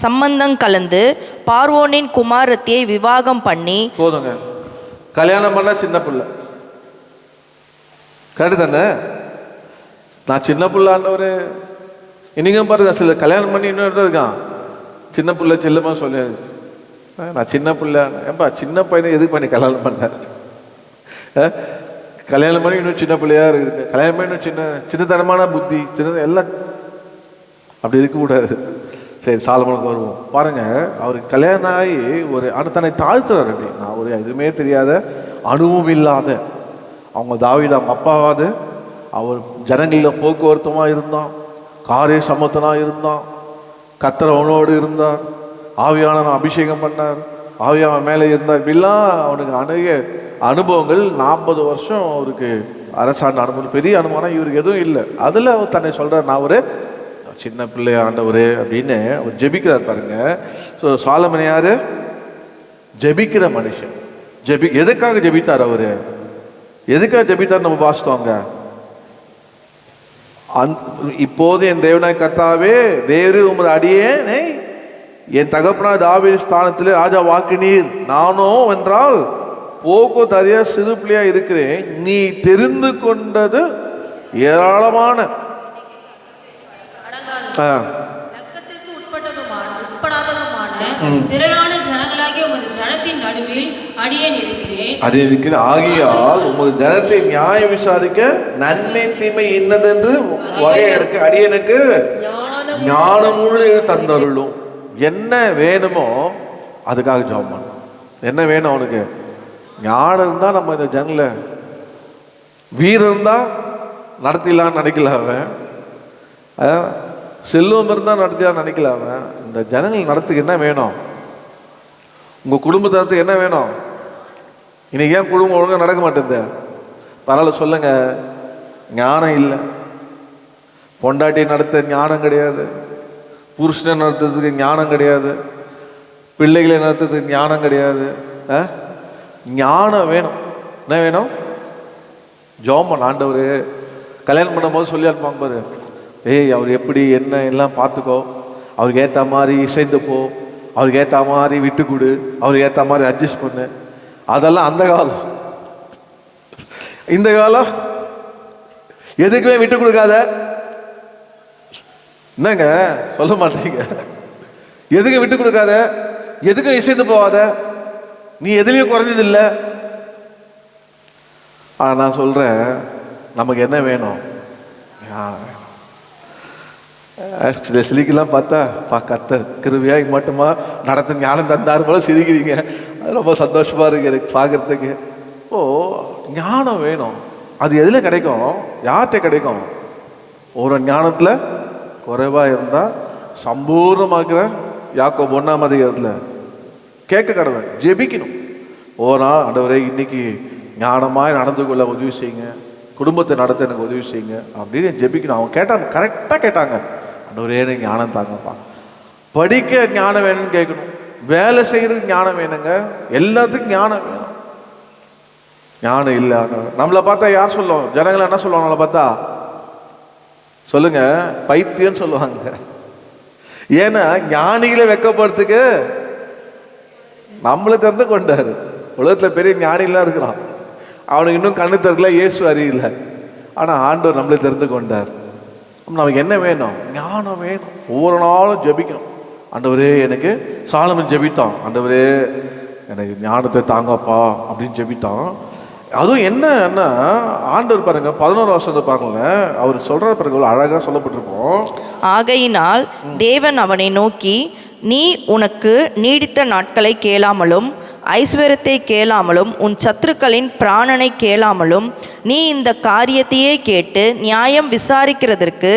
சம்பந்தம் கலந்து பார்வோனின் குமாரத்தியை விவாகம் பண்ணி. போதுங்க, கல்யாணம் பண்ண சின்ன பிள்ளை கரெக்டு தானே? நான் சின்ன பிள்ளை ஆண்டவர். இன்னைக்கு பாருங்க, சில கல்யாணம் பண்ணி இன்னொரு இருக்கான் சின்ன பிள்ளை, செல்லமா சொல்லி நான் சின்ன பிள்ளை. ஏன்பா சின்ன பையனை எதுக்கு பண்ணி கல்யாணம் பண்ண? கல்யாணம் பண்ணி இன்னும் சின்ன பிள்ளையா இருக்கு, கல்யாணம் பண்ணி இன்னும் சின்னத்தனமான புத்தி, எல்லாம் அப்படி இருக்கக்கூடாது. சரி, சாலமோனுக்கு வருவோம். பாருங்க, அவருக்கு கல்யாணம் ஆகி ஆனால் தன்னை தாழ்த்துறாரு. அப்படி நான் எதுவுமே தெரியாத அணுவும் இல்லாத அவங்க தாவீது அவங்க அப்பாவாது அவர் ஜனங்களில் போக்குவரத்துமாக இருந்தான், காரிய சமத்தனாக இருந்தான், கர்த்தர் அவனோடு இருந்தார், ஆவியானவன் அபிஷேகம் பண்ணார், ஆவியானவன் மேலே இருந்தார். இப்படிலாம் அவனுக்கு அநேக அனுபவங்கள். 40 வருஷம் அவருக்கு அரசாண்ட அனுபவம், பெரிய அனுபவம் இவருக்கு எதுவும் இல்லை. அதில் அவர் தன்னை சொல்கிறார், நான் ஒரு சின்ன பிள்ளை ஆண்டவர் அப்படின்னு அவர் ஜெபிக்கிறார் பாருங்க. ஸோ சாலமன் யாரு? ஜெபிக்கிற மனுஷன். எதுக்காக ஜெபித்தார் அவரு? எதுக்காக ஜெபித்தார் நம்ம வாசித்தோங்க. இப்போது என் தேவனாய் கர்த்தாவே, தேவரீர் உமது அடியேனை என் தகப்பனார் தாவீது ஸ்தானத்திலே ராஜா வாக்கினீர். நானோ என்றால் போக்கு தறிய சிறு பிள்ளையா இருக்கிறேன். நீ தெரிந்து கொண்டது ஏராளமான லக்கத்திற்கு உட்படாததுமான திரளான ஜனங்களாகிய உமது ஜனத்தின் நடுவில் அடியேன் இருக்கிறேன். ஆகியால் உமது ஜனத்தை நியாயம் விசாரிக்க நன்மை தீமை இன்னதென்று வகையெடுக்க அடியனுக்கு ஞானமுள்ள தந்தருளும். என்ன வேணுமோ அதுக்காக ஜெபம் பண்ணணும். என்ன வேணும் அவனுக்கு? ஞானம் இருந்தா நம்ம இந்த ஜனல வீரம் இருந்தா நடத்திடலான்னு நினைக்கல அவன், செல்வம் இருந்தால் நடத்திடலாம் நினைக்கல அவன். இந்த ஜனங்கள் நடத்துக்கு என்ன வேணும்? உங்கள் குடும்பத்துக்கு என்ன வேணும்? இன்னைக்கு ஏன் குடும்பம் ஒழுங்காக நடக்க மாட்டேங்குது? பரவாயில்ல சொல்லுங்க, ஞானம் இல்லை. பொண்டாட்டி நடத்த ஞானம் கிடையாது, புருஷனை நடத்துறதுக்கு ஞானம் கிடையாது, பிள்ளைகளை நடத்துறதுக்கு ஞானம் கிடையாது. ஞானம் வேணும். என்ன வேணும்? ஜெபம். ஆண்டவர் கல்யாணம் பண்ணும்போது சொல்லி அனுப்பாங்க பாரு, ஏய் அவர் எப்படி என்ன எல்லாம் பார்த்துக்கோ, அவருக்கு ஏற்ற மாதிரி இசைந்து போ, அவருக்கு ஏற்ற மாதிரி விட்டு கொடு, அவருக்கு ஏற்ற மாதிரி அட்ஜஸ்ட் பண்ணு. அதெல்லாம் அந்த காலம். இந்த காலம் எதுக்குமே விட்டு கொடுக்காத. என்னங்க சொல்ல மாட்டீங்க? எதுக்கும் விட்டு கொடுக்காத, எதுக்கும் இசைந்து போகாத, நீ எதுலையும் குறைஞ்சதில்லை. நான் சொல்றேன், நமக்கு என்ன வேணும்? சிரிக்கலாம் பார்த்தா கர்த்தர் கிருபையா மட்டுமா நடத்த ஞானம் தந்தார் போல சிரிக்கிறீங்க. அது ரொம்ப சந்தோஷமா இருக்கு எனக்கு பார்க்கறதுக்கு. ஓ, ஞானம் வேணும். அது எதுல கிடைக்கும்? யார்கிட்ட கிடைக்கும்? ஒரு ஞானத்துல குறைவா இருந்தா சம்பூர்ணமாக்குற யாக்கோபு 1ஆம் அதிகாரத்துல கேட்க கடவுள் ஜெபிக்கணும். ஓனா ஆண்டவரே இன்னைக்கு ஞானமாய் நடந்து கொள்ள உதவி செய்யுங்க, குடும்பத்தை நடத்த எனக்கு உதவி செய்யுங்க அப்படின்னு ஜெபிக்கணும். அவங்க கேட்டாங்க, கரெக்டாக கேட்டாங்க, ஆண்டவரே எனக்கு ஞானம் தாங்கப்பா. படிக்க ஞானம் வேணும்னு கேட்கணும், வேலை செய்யறதுக்கு ஞானம் வேணுங்க, எல்லாத்துக்கும் ஞானம் வேணும். ஞானம் இல்லை. நம்மளை பார்த்தா யார் சொல்லுவோம்? ஜனங்களை என்ன சொல்லுவாங்க? நம்மளை பார்த்தா சொல்லுங்க, பைத்தியம்னு சொல்லுவாங்க. ஏன்னா ஞானிகளை வெக்கப்படுறதுக்கு நம்மளை திறந்து கொண்டாரு. உலகத்துல பெரிய ஞானிலாம் இருக்கிறான், அவனுக்கு இன்னும் கண்ணு திறக்கல, இயேசு அறியல. ஆனால் ஆண்டவர் நம்மளை தெரிந்து கொண்டார். நமக்கு என்ன வேணும்? ஞானம் வேணும். ஒவ்வொரு நாளும் ஜெபிக்கணும். ஆண்டவரே எனக்கு, சாலமன் ஜெபித்தான், ஆண்டவரே எனக்கு ஞானத்தை தாங்கப்பா அப்படின்னு ஜெபித்தான். அதுவும் என்னன்னா ஆண்டவர் பாருங்க 11 வருஷத்தை பாருங்க, அவர் சொல்ற பிறகு அழகா சொல்லப்பட்டிருப்போம். ஆகையினால் தேவன் அவனை நோக்கி, நீ உனக்கு நீடித்த நாட்களை கேளாமலும் ஐஸ்வர்யத்தை கேளாமலும் உன் சத்துருக்களின் பிராணனை கேளாமலும் நீ இந்த காரியத்தையே கேட்டு நியாயம் விசாரிக்கிறதற்கு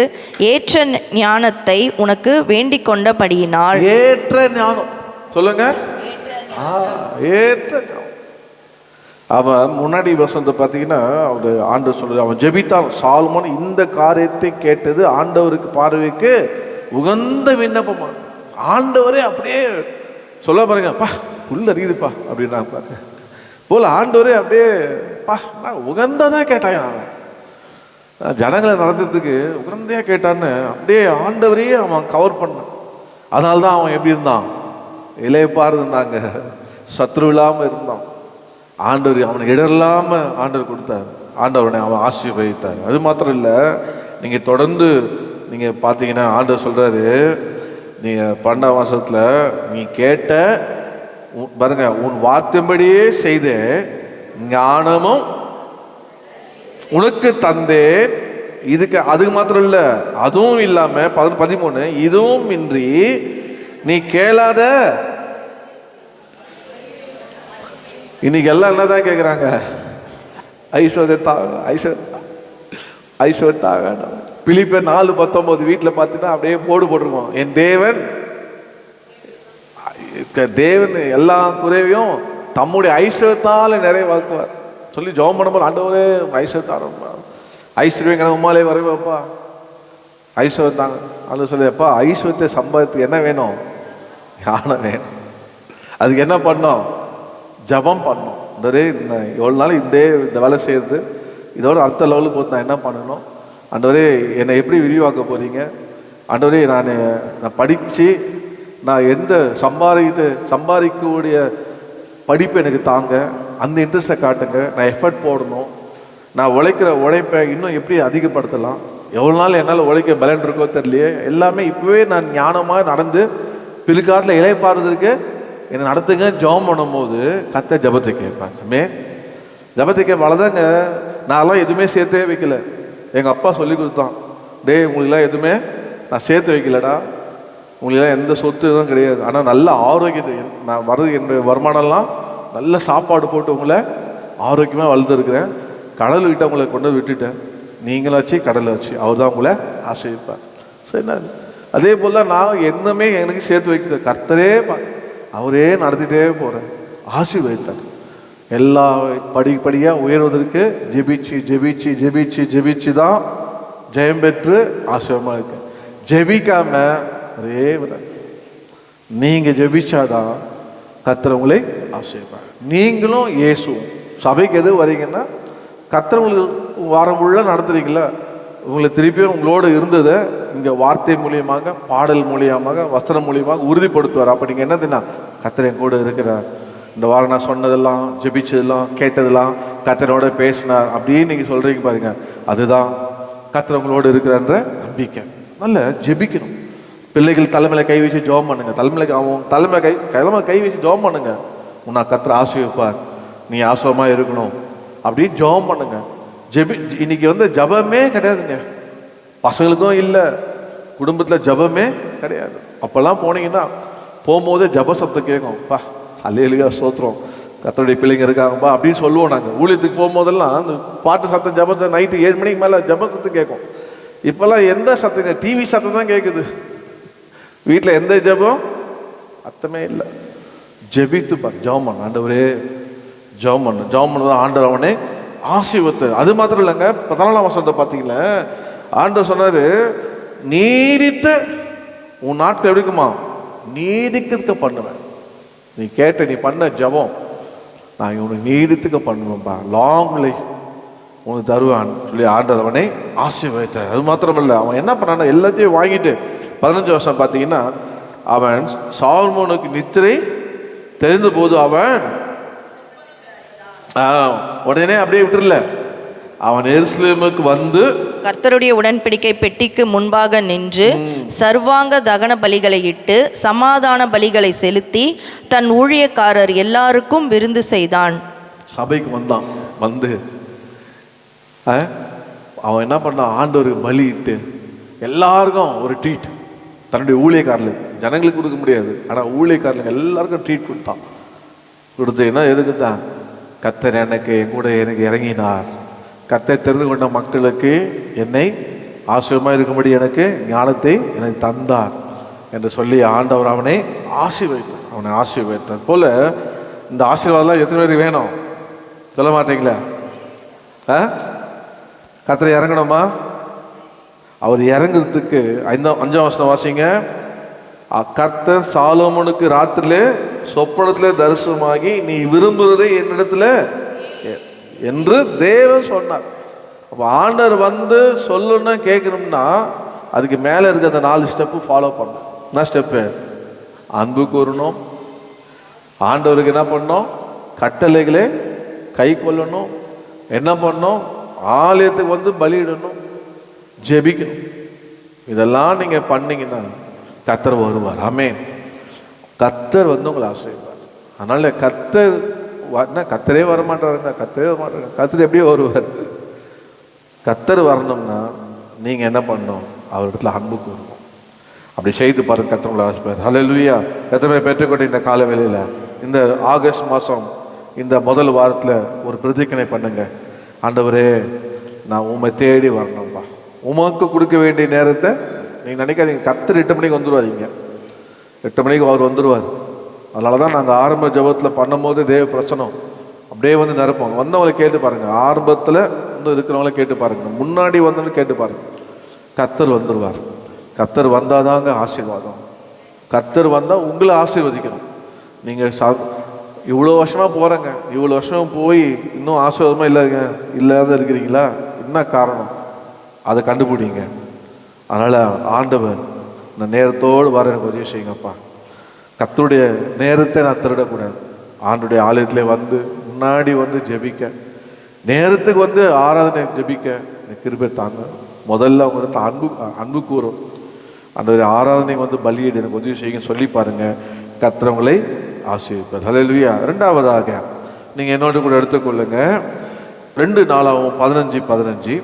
ஏற்ற ஞானத்தை உனக்கு வேண்டிக் கொண்டபடியினால். ஏற்ற ஞானம் சொல்லுங்க, ஏற்ற ஞானம். அவன் முன்னாடி வசனத்தை பார்த்தீங்கன்னா அவர் ஆண்டவர் சொல்றது, அவன் ஜெபித்தான். சாலமோன் இந்த காரியத்தை கேட்டது ஆண்டவருக்கு பார்வைக்கு உகந்த விண்ணப்பமா. ஆண்டவரே அப்படியே சொல்ல பாருங்க, பா புல் அறியுதுப்பா அப்படின்னா பாருங்க போல ஆண்டவரே அப்படியே பா நான் உகந்ததான் கேட்டான். அவன் ஜனங்களை நடத்துறதுக்கு உகந்தையா கேட்டான்னு அப்படியே ஆண்டவரையே அவன் கவர் பண்ணான். அதனால்தான் அவன் எப்படி இருந்தான்? இளைப்பாறு இருந்தாங்க, சத்ரு இல்லாமல் இருந்தான். ஆண்டவர் அவனுக்கு இடம் இல்லாமல் ஆண்டவர் கொடுத்தார். ஆண்டவனை அவன் ஆசீர்வதித்தார். அது மாத்திரம் இல்லை, நீங்கள் தொடர்ந்து நீங்கள் பார்த்தீங்கன்னா ஆண்டவர் சொல்கிறாரு, நீங்கள் 12ஆம் வசனத்தில் நீ கேட்ட பாருங்க, உன் வார்த்தைப்படியே செய்த ஞானமும் உனக்கு தந்தேன். இதுக்கு அதுக்கு மாத்திரம் இல்லை, அதுவும் இல்லாமல் 13 இதுவும் இன்றி நீ கேளாத இன்னைக்கு எல்லாம் என்ன தான் கேட்குறாங்க? ஐஸ்வர்யத்தாக ஐஸ்வர்யத்தாக. பிலிப்பியர் 4:19 வீட்டில் பார்த்தீங்கன்னா அப்படியே போடு போட்டிருக்கோம், என் தேவன் எல்லா குறைவையும் தம்முடைய ஐஸ்வர்யத்தால் நிறைவாக்குவார் சொல்லி ஜெபம் பண்ணும்போது, ஆண்டவரே ஐஸ்வர்யத்தார ஐஸ்வர்யம் உமாலே வரவேப்பா, ஐஸ்வர்யத்தாங்க அது சொல்லி, அப்பா ஐஸ்வர்யத்தை சம்பாதித்து என்ன வேணும்? யானை வேணும். அதுக்கு என்ன பண்ணோம்? ஜபம் பண்ணோம். எவ்வளோ நாள் இந்த வேலை செய்யறது, இதோட அடுத்த லெவலுக்கு போது நான் என்ன பண்ணணும்? ஆண்டவரே என்னை எப்படி விரிவாக்க போகிறீங்க? ஆண்டவரே நான் படித்து நான் எந்த சம்பாதிக்கக்கூடிய படிப்பு எனக்கு தாங்க, அந்த இன்ட்ரெஸ்ட்டை காட்டுங்க. நான் எஃபர்ட் போடணும். நான் உழைக்கிற உழைப்பை இன்னும் எப்படி அதிகப்படுத்தலாம்? எவ்வளோ நாள் என்னால் உழைக்க பலன் இருக்கோ தெரியலையே. எல்லாமே இப்போவே நான் ஞானமாக நடந்து பிற்காலத்தில் இளைப்பாறுவதற்கு என்னை நடத்துங்க. ஜெபம் பண்ணும்போது கர்த்தர் ஜபத்தை கேட்பாங்க. ஜபத்தை கேட்பாங்க. நான்லாம் எதுவுமே சேர்த்தே வைக்கல. எங்கள் அப்பா சொல்லி கொடுத்தான், டேய் உங்களுக்கெல்லாம் எதுவுமே நான் சேர்த்து வைக்கலடா, உங்களுக்கெல்லாம் எந்த சொத்து எதுவும் கிடையாது, ஆனால் நல்ல ஆரோக்கியத்தை நான் என்னுடைய வருமானம்லாம் நல்ல சாப்பாடு போட்டு உங்களை ஆரோக்கியமாக வளர்த்துருக்குறேன். கடல்கிட்ட உங்களை கொண்டு விட்டுட்டேன், நீங்களாச்சு கடலை வச்சு அவர் தான் உங்களை ஆசைப்பார். சரி, என்ன அதே போல் தான் நான் என்னமே எனக்கு சேர்த்து வைக்கிறது கர்த்தரே அவரே நடத்திட்டே போகிறேன். ஆசீர்வதித்தார். எல்லா படிப்படியாக உயர்வதற்கு ஜெபிச்சு ஜெபிச்சு ஜெபிச்சு ஜெபிச்சு தான் ஜெயம் பெற்று ஆசீர்வாதமாக இருக்கு. ஜெபிக்காம அதே நீங்கள் ஜெபிச்சாதான் கர்த்தர் உங்களை ஆசீர்வார். நீங்களும் இயேசுவும் சபைக்கு எது வரீங்கன்னா கர்த்தர் உங்களுக்கு வாரம் உள்ள நடத்துறீங்களா, உங்களை திருப்பியும் உங்களோடு இருந்ததை இங்கே வார்த்தை மூலியமாக, பாடல் மூலியமாக, வசனம் மூலியமாக உறுதிப்படுத்துவார். அப்போ நீங்கள் என்னதுன்னா கர்த்தர் என் கூட இருக்கிறார், இந்த வாரம் நான் சொன்னதெல்லாம் ஜெபிச்சதெல்லாம் கேட்டதெல்லாம் கர்த்தரோட பேசினார் அப்படின்னு நீங்கள் சொல்கிறீங்க பாருங்க, அதுதான் கர்த்தர் உங்களோடு இருக்கிறன்ற நம்பிக்கை. நல்ல ஜெபிக்கணும். பிள்ளைகள் தலைமையில கை வச்சு ஜெபம் பண்ணுங்க. தலைமையில கை வச்சு ஜெபம் பண்ணுங்க. உன்னை கர்த்தர் ஆசீர்வதிப்பார், நீ ஆசீர்வாதமாக இருக்கணும் அப்படின்னு ஜெபம் பண்ணுங்க. இன்னைக்கு ஜபமே கிடையாதுங்க. பசங்களுக்கும் இல்லை, குடும்பத்தில் ஜபமே கிடையாது. அப்போல்லாம் போனீங்கன்னா போகும்போதே ஜப சத்தம் கேட்கும். பா அல்லேலூயா ஸ்தோத்திரம், கர்த்தருடைய பிள்ளைங்க இருக்காங்கப்பா அப்படின்னு சொல்லுவோம். நாங்கள் ஊழியத்துக்கு போகும்போதெல்லாம் அந்த பாட்டு சத்தம் ஜபத்தை நைட்டு 7 மணிக்கு மேலே ஜப சத்தம் கேட்கும். இப்போல்லாம் எந்த சத்தங்க, டிவி சத்தம் தான் கேட்குது. வீட்டில் எந்த ஜபம் அர்த்தமே இல்லை. ஜெபித்து ஜெபம் பண்ண, ஆண்டவரே ஜெபம் பண்ண ஆண்டவர் அவனே ஆசீர்வத்து. அது மாத்திரம் இல்லைங்க, 14ஆம் வசனத்தை பார்த்தீங்களா, ஆண்டவர் சொன்னாரு, நீடித்த உன் நாட்கள் எப்படிக்குமா நீடிக்க பண்ணுவேன். நீ கேட்ட நீ பண்ண ஜபம் நான் உனக்கு நீடித்துக்க பண்ணுவேன்பா, லாங் லைஃப் உனக்கு தருவான் சொல்லி ஆண்டவர் அவனை ஆசீர்வதித்தார். அது மாத்திரமல்ல, அவன் என்ன பண்ணான், எல்லாத்தையும் வாங்கிட்டு 15 வருஷம் பார்த்தீங்கன்னா, அவன் சாலமோனுக்கு நித்திரை தெரிந்த போது அவன் உடனே அப்படியே விட்டுறல, அவன் எருசலேமுக்கு வந்து கர்த்தருடைய உடன்படிக்கை பெட்டிக்கு முன்பாக நின்று சர்வாங்க தகன பலிகளை இட்டு சமாதான பலிகளை செலுத்தி தன் ஊழியக்காரர் எல்லாருக்கும் விருந்து செய்தான். சபைக்கு வந்தான். வந்து அவன் என்ன பண்ணான், ஆண்டவருக்கு பலி இட்டு எல்லாருக்கும் ஒரு ட்ரீட். தன்னுடைய ஊழியக்காரர்களுக்கு, ஜனங்களுக்கு கொடுக்க முடியாது, ஆனால் ஊழியக்காரர்களுக்கு எல்லாருக்கும் ட்ரீட் கொடுத்தான். கொடுத்தீங்கன்னா எதுக்கு தான், கர்த்தர் எனக்கு இறங்கினார், கர்த்தர் தெரிந்து கொண்ட மக்களுக்கு என்னை ஆசீர்வாதமாக இருக்கும்படி எனக்கு ஞானத்தை எனக்கு தந்தார் என்று சொல்லி ஆண்டவர் அவனை ஆசீர்வதித்தார். போல இந்த ஆசீர்வாதம்லாம் எத்தனை பேருக்கு வேணும் சொல்ல மாட்டீங்களா? கர்த்தர் இறங்கணுமா? அவர் இறங்குறதுக்கு 5ஆம் வசனம் வாசிங்க. கர்த்தர் சாலோமோனுக்கு ராத்திரிலே சொப்பனத்திலே தரிசனமாகி நீ விரும்புகிறதை என்னிடத்துல என்று தேவன் சொன்னார். அப்போ ஆண்டவர் வந்து சொல்லணும்னா கேட்கணும்னா அதுக்கு மேலே இருக்க அந்த 4 ஸ்டெப்பு ஃபாலோ பண்ணணும். என்ன ஸ்டெப்பு? அன்பு கூறணும், ஆண்டவருக்கு என்ன பண்ணணும், கட்டளைகளே கை கொள்ளணும், என்ன பண்ணணும், ஆலயத்துக்கு வந்து பலியிடணும், ஜெபிக்கணும். இதெல்லாம் நீங்கள் பண்ணீங்கன்னா கர்த்தர் வருவார். ஆமென். கர்த்தர் வந்து உங்களை ஆசீர்வதிப்பார். அதனால கர்த்தரே வரமாட்டாருங்க. கர்த்தர் எப்படியோ வருவார். கர்த்தர் வரணும்னா நீங்கள் என்ன பண்ணணும், அவரிடத்துல அன்பு கூறணும். அப்படி செய்து பாருங்க, கர்த்தர் உங்களை ஆசீர்வதிப்பார். ஹல்லேலூயா. எத்தனை பெற்றுக்கொண்டு இந்த கால வேளையில் இந்த ஆகஸ்ட் மாதம் இந்த முதல் வாரத்தில் ஒரு பிரதிக்கணை பண்ணுங்க. ஆண்டவரே, நான் உண்மை தேடி வரணும்பா. உமக்கு கொடுக்க வேண்டிய நேரத்தை நீங்கள் நினைக்காதீங்க. கர்த்தர் 8 மணிக்கு வந்துடுவாதீங்க. 8 மணிக்கு அவர் வந்துடுவார். அதனால தான் நாங்கள் ஆரம்ப ஜபத்தில் பண்ணும்போது தேவ பிரச்சனம் அப்படியே வந்து நிரப்போம். வந்தவங்களை கேட்டு பாருங்கள், ஆரம்பத்தில் வந்து இருக்கிறவங்கள கேட்டு பாருங்கள், முன்னாடி வந்தவங்க கேட்டு பாருங்கள். கர்த்தர் வந்துடுவார். கர்த்தர் வந்தால் தாங்க ஆசீர்வாதம். கர்த்தர் வந்தால் உங்களை ஆசீர்வதிக்கணும். நீங்கள் இவ்வளோ வருஷமாக போகிறேங்க, இவ்வளோ வருஷம் போய் இன்னும் ஆசீர்வாதமாக இல்லைங்க, இல்லாத இருக்கிறீங்களா? என்ன காரணம்? அதை கண்டுபிடிங்க. அதனால் ஆண்டவர் இந்த நேரத்தோடு வர எனக்கு உதவி செய்யுங்கப்பா. கர்த்தருடைய நேரத்தை நான் திருடக்கூடாது. ஆண்டுடைய ஆலயத்திலே வந்து முன்னாடி வந்து ஜெபிக்க, நேரத்துக்கு வந்து ஆராதனை ஜெபிக்க எனக்கு கிருபை தாங்க. முதல்ல அவங்க அன்பு கூறும். அந்த ஆராதனை வந்து பலியிட எனக்கு உதவி செய்யுங்க சொல்லி பாருங்க. கர்த்தரவங்களை ஆசீர்வதிப்பார். ஹல்லேலூயா. இரண்டாவதாக நீங்கள் என்னோட கூட எடுத்துக்கொள்ளுங்க. 2 நாளாகவும் 15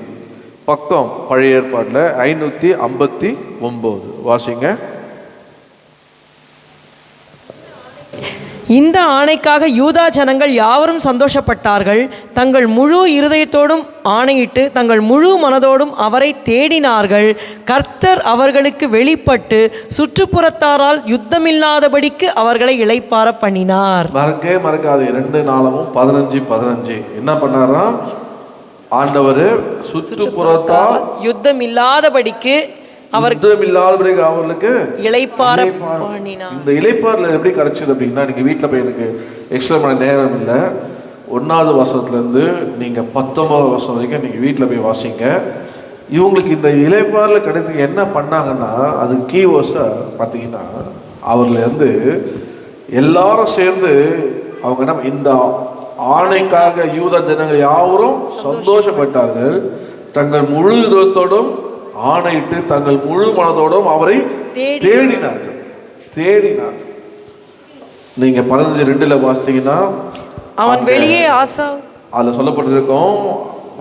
பக்கம் பழைய ஏற்பாட்டில் 559 வாசிங்க. இந்த ஆணைக்காக யூதா ஜனங்கள் யாவரும் சந்தோஷப்பட்டார்கள். தங்கள் முழு இருதயத்தோடும் ஆணையிட்டு தங்கள் முழு மனதோடும் அவரை தேடினார்கள். கர்த்தர் அவர்களுக்கு வெளிப்பட்டு சுற்றுப்புறத்தாரால் யுத்தமில்லாதபடிக்கு அவர்களை இளைப்பாற பண்ணினார். மறக்கவே மறக்காது. 2 நாளாகவும் 15 என்ன பண்ணாராம்? ஆண்டவர் சுற்றுப்புறத்தால் யுத்தமில்லாதபடிக்கு அவர்களுக்கு இளைப்பாற பண்ணினார். இந்த இளைப்பாறுல எப்படி கிடைச்சது அப்படின்னா, நீங்க வீட்டில் போய் எனக்கு எக்ஸ்ட்ரா பண்ண நேரம் இல்லை, 1வது வசனத்துலேருந்து நீங்கள் 19வது வசனம் வரைக்கும் நீங்கள் வீட்டில் போய் வாசிங்க. இவங்களுக்கு இந்த இளைப்பாறுல கிடைத்து என்ன பண்ணாங்கன்னா, அது கீவேர்ட்ஸாக பார்த்தீங்கன்னா, அவர்லேருந்து எல்லாரும் சேர்ந்து அவங்க என்ன, இந்த ஆணைக்காக யூத ஜனங்கள் யாவரும் சந்தோஷப்பட்டார்கள். தங்கள் முழு இதயத்தோடும் ஆணையிட்டு தங்கள் முழு மனதோடும் அவரை தேடினார்கள். நீங்க 15:2 வாசித்தீங்கன்னா, அவன் வெளியே ஆசாவ் அதுல சொல்லப்பட்டிருக்கும்,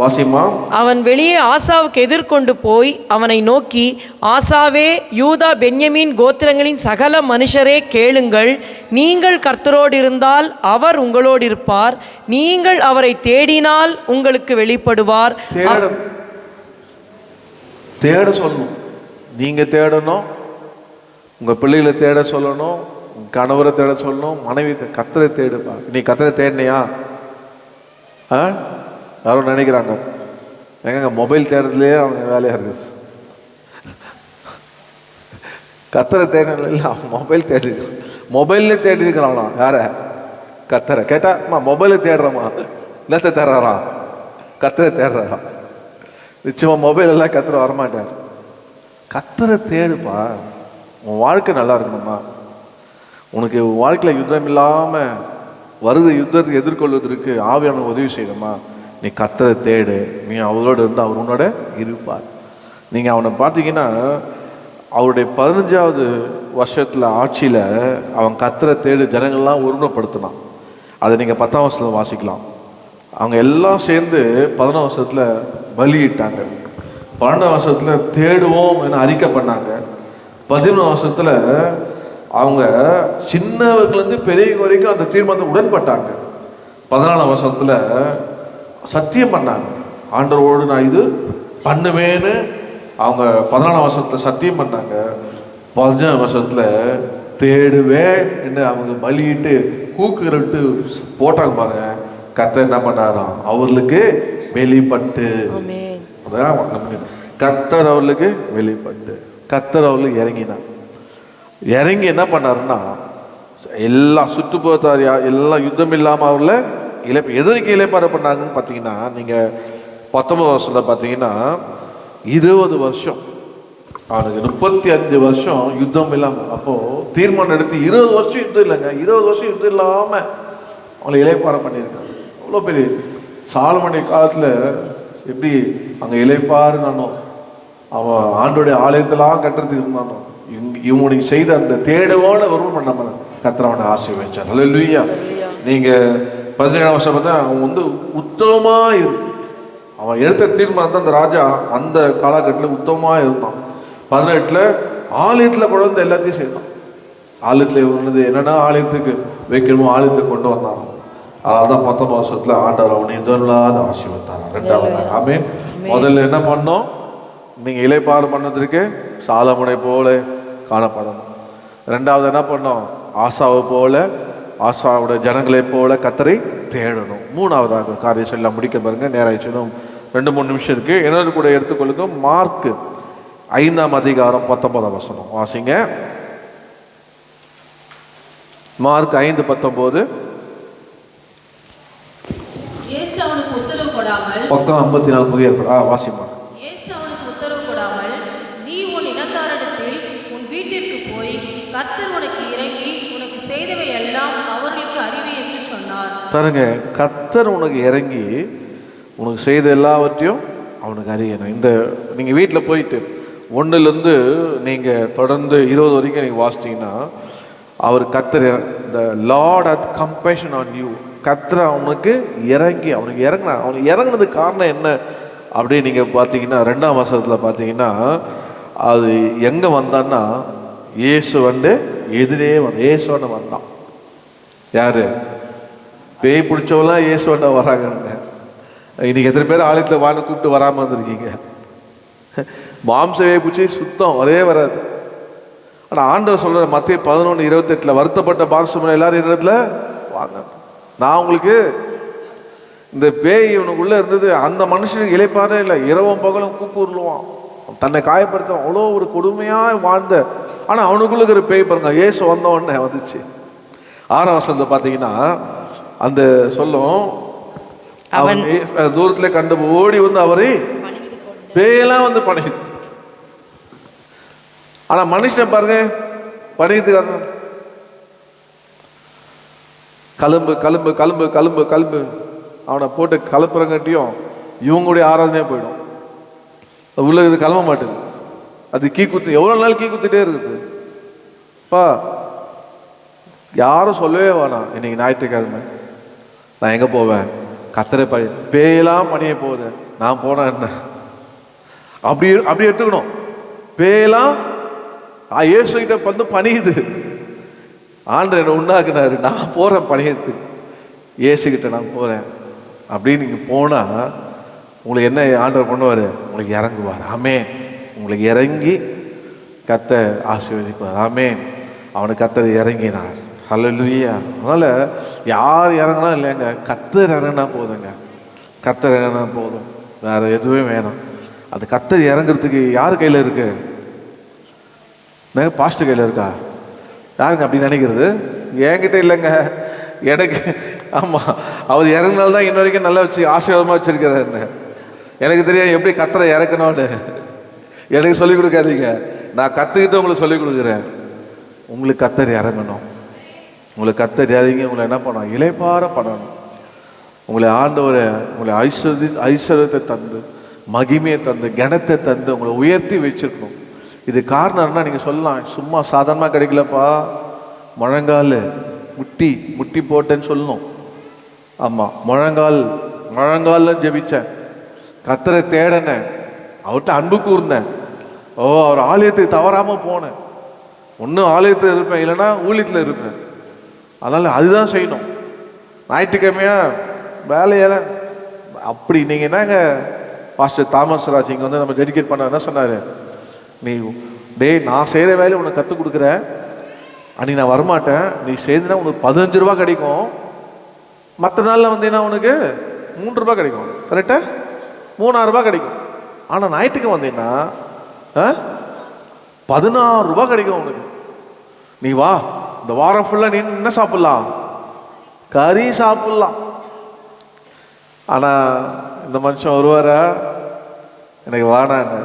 வாசிமா. அவன் வெளியே ஆசாவுக்கு எதிர்கொண்டு போய் அவனை நோக்கி, ஆசாவே, யூதா பென்யமீன் கோத்திரங்களின் சகல மனுஷரே கேளுங்கள். நீங்கள் கர்த்தரோடு இருந்தால் அவர் உங்களோடு இருப்பார். நீங்கள் அவரை தேடினால் உங்களுக்கு வெளிப்படுவார். தேட சொல்லணும். நீங்க தேடணும், உங்க பிள்ளைகளை தேட சொல்லணும், உங்க கணவரை தேட சொல்லணும், மனைவி கர்த்தரை தேடுப்பா. நீ கர்த்தரை தேடினியா? யாரும் நினைக்கிறாங்க எங்க மொபைல் தேடுறதுலேயே அவங்க வேலையா இருக்கு. கர்த்தரை தேடல, இல்லை மொபைல் தேடி, மொபைல்ல தேடி இருக்கிறாங்களா? யார? கர்த்தரை கேட்டா மொபைலை தேடுறமா, இல்லத்தை தேடுறாரா? கர்த்தரை தேடுறாரா? நிச்சயமா மொபைல் எல்லாம் கர்த்தரை வரமாட்டார். கர்த்தரை தேடுப்பா. உன் வாழ்க்கை நல்லா இருக்கணுமா? உனக்கு வாழ்க்கையில் யுத்தம் இல்லாமல் வருது, யுத்தத்தை எதிர்கொள்வதற்கு ஆவியான உதவி செய்யணுமா? நீ கர்த்தரை தேடு. நீ அவரோடு இருந்து அவர் உன்னோட இருப்பார். நீங்கள் அவனை பார்த்தீங்கன்னா, அவருடைய 15வது வருஷத்தில் ஆட்சியில் அவன் கர்த்தரை தேடு ஜனங்கள்லாம் ஒருமைப்படுத்தினான். அதை நீங்கள் 10ஆம் வருஷத்தில் வாசிக்கலாம். அவங்க எல்லாம் சேர்ந்து 11ஆம் வருஷத்தில் பலியிட்டாங்க. 12ஆம் வருஷத்தில் தேடுவோம் என அறிக்கை பண்ணாங்க. 11ஆம் வருஷத்தில் அவங்க சின்னவர்கள்லேருந்து பெரியவங்க வரைக்கும் அந்த தீர்மானத்தை உடன்பட்டாங்க. 14ஆம் வருஷத்தில் சத்தியம் பண்ணாங்க, ஆண்டவரோடு நான் இது பண்ணுவேன்னு அவங்க 14ஆம் வருஷத்தில் சத்தியம் பண்ணாங்க. 15ஆம் வருஷத்தில் தேடுவேன் என்று அவங்க பலியிட்டு கூக்குரட்டு போட்டாங்க பாருங்க. கர்த்தர் என்ன பண்ணாராம்? அவர்களுக்கு வெளிப்பட்டு, கர்த்தர் அவர்களுக்கு வெளிப்பட்டு, கர்த்தர் அவர்களுக்கு இறங்கினார். இறங்கி என்ன பண்ணாருன்னா, எல்லாம் சுற்றுப்புறத்தார் எல்லாம் யுத்தம் இல்லாமல் அவர்களை எதற்கு இளைப்பாற பண்ணாங்கன்னு பார்த்தீங்கன்னா, நீங்கள் 19 வருஷத்தில் பார்த்தீங்கன்னா 20 வருஷம் அவனுக்கு 35 வருஷம் யுத்தம் இல்லாமல். அப்போது தீர்மானம் எடுத்து 20 வருஷம் யுத்தம் இல்லைங்க, 20 வருஷம் யுத்தம் இல்லாமல் அவங்களை இளைப்பாற பண்ணியிருக்காங்க. அவ்வளோ பெரிய சாலமோனுடைய காலத்தில் எப்படி அங்கே இளைப்பாறுனானோ, அவன் ஆண்டோடைய ஆலயத்தெல்லாம் கட்டுறதுக்கு இருந்தானோ, இவனுக்கு செய்த அந்த தேடவோட வருவம் பண்ண கர்த்தர் அவனை ஆசீர்வதிச்சார். ஹல்லேலூயா. நீங்கள் 17ஆம் வருஷம் பார்த்தா அவன் வந்து உத்தமமாக இருக்கும். அவன் எடுத்த தீர்மானம் தான் அந்த ராஜா அந்த காலகட்டத்தில் உத்தமமாக இருந்தான். 18ல் ஆலயத்தில் கொண்டு வந்து எல்லாத்தையும் செய்தான். ஆலயத்தில் உள்ளது என்னென்னா ஆலயத்துக்கு வைக்கணுமோ ஆலயத்தை கொண்டு வந்தான். அதான் 19 வருஷத்துல ஆண்டவர் அவனை இதெல்லாம் ஆசீர்வதித்தார். ரெண்டாவது ஆமென். முதல்ல என்ன பண்ணோம்? நீங்க இளைப்பாறு பண்ணதற்கு சாலமோனை போல காணப்படணும். ரெண்டாவது என்ன பண்ணோம்? ஆசாவை போல, ஆசாவோட ஜனங்களை போல கர்த்தரை தேடணும். மூணாவதாக காரியம் சொல்ல முடிக்க பாருங்க, நேரம் 2-3 நிமிஷம் இருக்கு. என்னோட கூட எடுத்துக்கொள்ளுங்க. மார்க் 5ஆம் அதிகாரம் 19ஆம் வசனம் வாசிங்க. மார்க் 5:19. இயேசு அவனுக்கு உத்தரவு கொடாமல், பக்கம் 54 புதிய வாசிமா. இயேசு அவனுக்கு உத்தரவு கொடாமல், நீ உன் இனத்தாரிடத்தில் உன் வீட்டிற்கு போய் கர்த்தர் உனக்கு இறங்கி உனக்கு செய்தவை எல்லாம் அவர்களுக்கு அறிவி என்று சொன்னார். பாருங்க, கர்த்தர் உனக்கு இறங்கி உனக்கு செய்த எல்லாவற்றையும் அவனுக்கு அறியணும். இந்த நீங்கள் வீட்டில் போயிட்டு 1லேருந்து நீங்கள் தொடர்ந்து 20 வரைக்கும் நீங்கள் வாசித்தீங்கன்னா, அவர் கர்த்தர் the Lord had compassion on you. கர்த்தர் அவனுக்கு இறங்கி அவனுக்கு இறங்குனதுக்கு காரணம் என்ன அப்படின்னு நீங்கள் பார்த்தீங்கன்னா, 2ஆம் வசனத்தில் பார்த்தீங்கன்னா, அது எங்கே வந்தான்னா, இயேசு எதிரே இயேசுவண்ட வந்தான். யாரு? பேய் பிடிச்சவங்களாம் இயேசுவண்ட வராங்க. இன்னைக்கு எத்தனை பேர் ஆலயத்தில் வாங்க கூப்பிட்டு வராமல் வந்திருக்கீங்க? மாம்சவே பிடிச்சி சுத்தம் வரவே வராது. ஆனால் ஆண்டவர் சொல்கிற மத்திய 11:28 வருத்தப்பட்ட பாரசுமனை எல்லாரும் இடத்துல வாங்க, நான் உங்களுக்கு இந்த பேய் இவனுக்குள்ளே இருந்தது. அந்த மனுஷனுக்கு இளைப்பாரே இல்லை, இரவும் பகலும் கூக்குருளுவான், தன்னை காயப்படுத்த அவ்வளோ ஒரு கொடுமையாக வாழ்ந்த. ஆனால் அவனுக்குள்ள இருக்கிற பேய் பாருங்க, இயேசு வந்த உடனே வந்துச்சு. 6ஆம் வசனத்தை பார்த்தீங்கன்னா அந்த சொல்லும், அவன் தூரத்துல கண்டு ஓடி வந்து அவரை பேயெல்லாம் பணிது. ஆனா மனுஷன் பாருங்க பணிதுக்காக கலும்பு கலும்பு கலும்பு கலும்பு கலும்பு அவனை போட்டு கலப்புறங்காட்டியும் இவங்களுடைய ஆராதனையே போயிடும். உள்ள இது கிளம்ப மாட்டேங்குது. அது கீ குத்து எவ்வளோ நாள் கீ குத்திட்டே இருக்குது. பா யாரும் சொல்லவே வேணாம், இன்னைக்கு ஞாயிற்றுக்கிழமை நான் எங்கே போவேன்? கர்த்தரை பணி, பேயெல்லாம் பணிய போகுது, நான் போனேன் என்ன? அப்படி எடுத்துக்கணும். பேயெல்லாம் இயேசுகிட்ட பணியுது. ஆண்டவர் என்னை உண்டாக்குனாரு, நான் போகிறேன் பணியத்துக்கு, இயேசுகிட்ட நான் போகிறேன் அப்படின்னு நீங்கள் போனால் உங்களுக்கு என்ன ஆண்டவர் பண்ணுவார்? உங்களுக்கு இறங்குவார். ஆமென். உங்களுக்கு இறங்கி கர்த்தர் ஆசீர்வதிப்பார். ஆமென். அவனுக்கு கர்த்தர் இறங்கினார். ஹல்லேலூயா. அதனால் யார் இறங்கினா இல்லைங்க, கர்த்தர் இறங்கினா போதுங்க. கர்த்தர் இறங்கினா போதும், வேறு எதுவுமே வேணாம். அது கர்த்தர் இறங்குறதுக்கு யார் கையில் இருக்கு? பாஸ்டர் கையில் இருக்கா? யாருங்க அப்படி நினைக்கிறது? என்கிட்ட இல்லைங்க, எனக்கு. ஆமாம், அவர் இறங்கினால்தான் இன்ன வரைக்கும் நல்லா வச்சு ஆசீர்வாதமாக வச்சுருக்கிறாருன்னு. எனக்கு தெரியாது எப்படி கர்த்தரை இறக்கணும்னு. எனக்கு சொல்லிக் கொடுக்காதீங்க, நான் கற்றுக்கிட்டு உங்களுக்கு சொல்லிக் கொடுக்குறேன். உங்களுக்கு கர்த்தர் இறங்கணும். உங்களுக்கு கர்த்தர் இறங்கி உங்களை என்ன பண்ணணும்? இளைப்பாற பண்ணணும். உங்களை ஆண்டவரை உங்களை ஐஸ்வர்யத்தை தந்து, மகிமையை தந்து, கனத்தை தந்து உங்களை உயர்த்தி வச்சிருக்கணும். இது காரணம் என்ன? நீங்கள் சொல்லலாம், சும்மா சாதாரணமாக கிடைக்கலப்பா, முழங்கால் முட்டி போட்டேன்னு சொல்லணும். ஆமாம், முழங்காலில் ஜெபிச்சேன், கர்த்தரை தேடினேன், அவர்கிட்ட அன்பு கூர்ந்தேன், அவர் ஆலயத்துக்கு தவறாமல் போனேன். ஒன்றும் ஆலயத்தில் இருப்பேன், இல்லைன்னா ஊழியத்தில் இருப்பேன். அதனால் அதுதான் செய்யணும். ஞாயிற்றுக்கிழமையா வேலையில அப்படி நீங்கள் என்னங்க பாஸ்டர் தாமஸ் ராஜ் இங்கே நம்ம டெடிகேட் பண்ண என்ன சொன்னார்? நீ நான் செய்கிற வேலையை உனக்கு கற்றுக் கொடுக்குறேன், அன்றைக்கி நான் வரமாட்டேன், நீ செய்துனா உனக்கு 15 ரூபா கிடைக்கும், மற்ற நாளில் வந்தீங்கன்னா உனக்கு 3 ரூபா கிடைக்கும். கரெக்டாக 3000 ரூபா கிடைக்கும். ஆனால் ஞாயிற்றுக்கு வந்தீங்கன்னா 16 ரூபா கிடைக்கும் உனக்கு. நீ வா, இந்த வாரம் ஃபுல்லாக நீ என்ன சாப்பிட்லாம்? கறி சாப்பிட்லாம். ஆனால் இந்த மனுஷன் வருவாரா? எனக்கு வாடான்னு